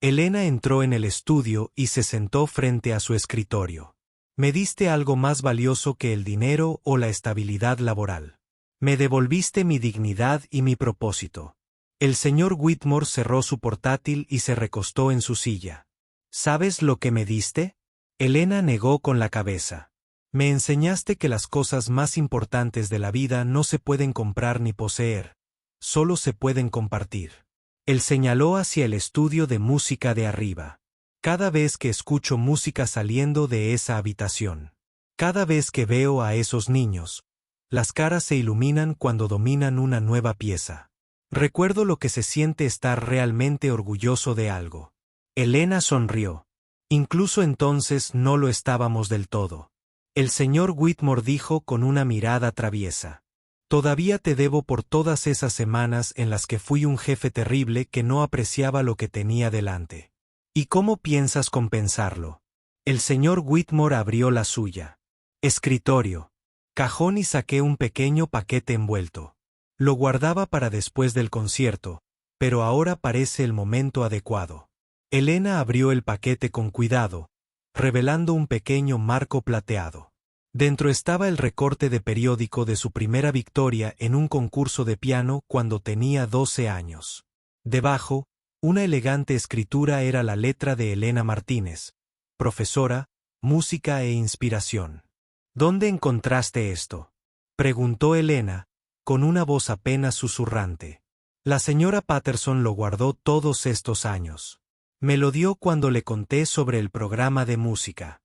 Elena entró en el estudio y se sentó frente a su escritorio. Me diste algo más valioso que el dinero o la estabilidad laboral. Me devolviste mi dignidad y mi propósito. El señor Whitmore cerró su portátil y se recostó en su silla. ¿Sabes lo que me diste? Elena negó con la cabeza. Me enseñaste que las cosas más importantes de la vida no se pueden comprar ni poseer, solo se pueden compartir. Él señaló hacia el estudio de música de arriba. Cada vez que escucho música saliendo de esa habitación, cada vez que veo a esos niños, las caras se iluminan cuando dominan una nueva pieza. Recuerdo lo que se siente estar realmente orgulloso de algo. Elena sonrió. Incluso entonces no lo estábamos del todo. El señor Whitmore dijo con una mirada traviesa. Todavía te debo por todas esas semanas en las que fui un jefe terrible que no apreciaba lo que tenía delante. ¿Y cómo piensas compensarlo? El señor Whitmore abrió la suya. Escritorio. Cajón y saqué un pequeño paquete envuelto. Lo guardaba para después del concierto, pero ahora parece el momento adecuado. Elena abrió el paquete con cuidado, revelando un pequeño marco plateado. Dentro estaba el recorte de periódico de su primera victoria en un concurso de piano cuando tenía 12 años. Debajo, una elegante escritura era la letra de Elena Martínez, profesora, música e inspiración. ¿Dónde encontraste esto?, preguntó Elena, con una voz apenas susurrante. La señora Patterson lo guardó todos estos años. Me lo dio cuando le conté sobre el programa de música.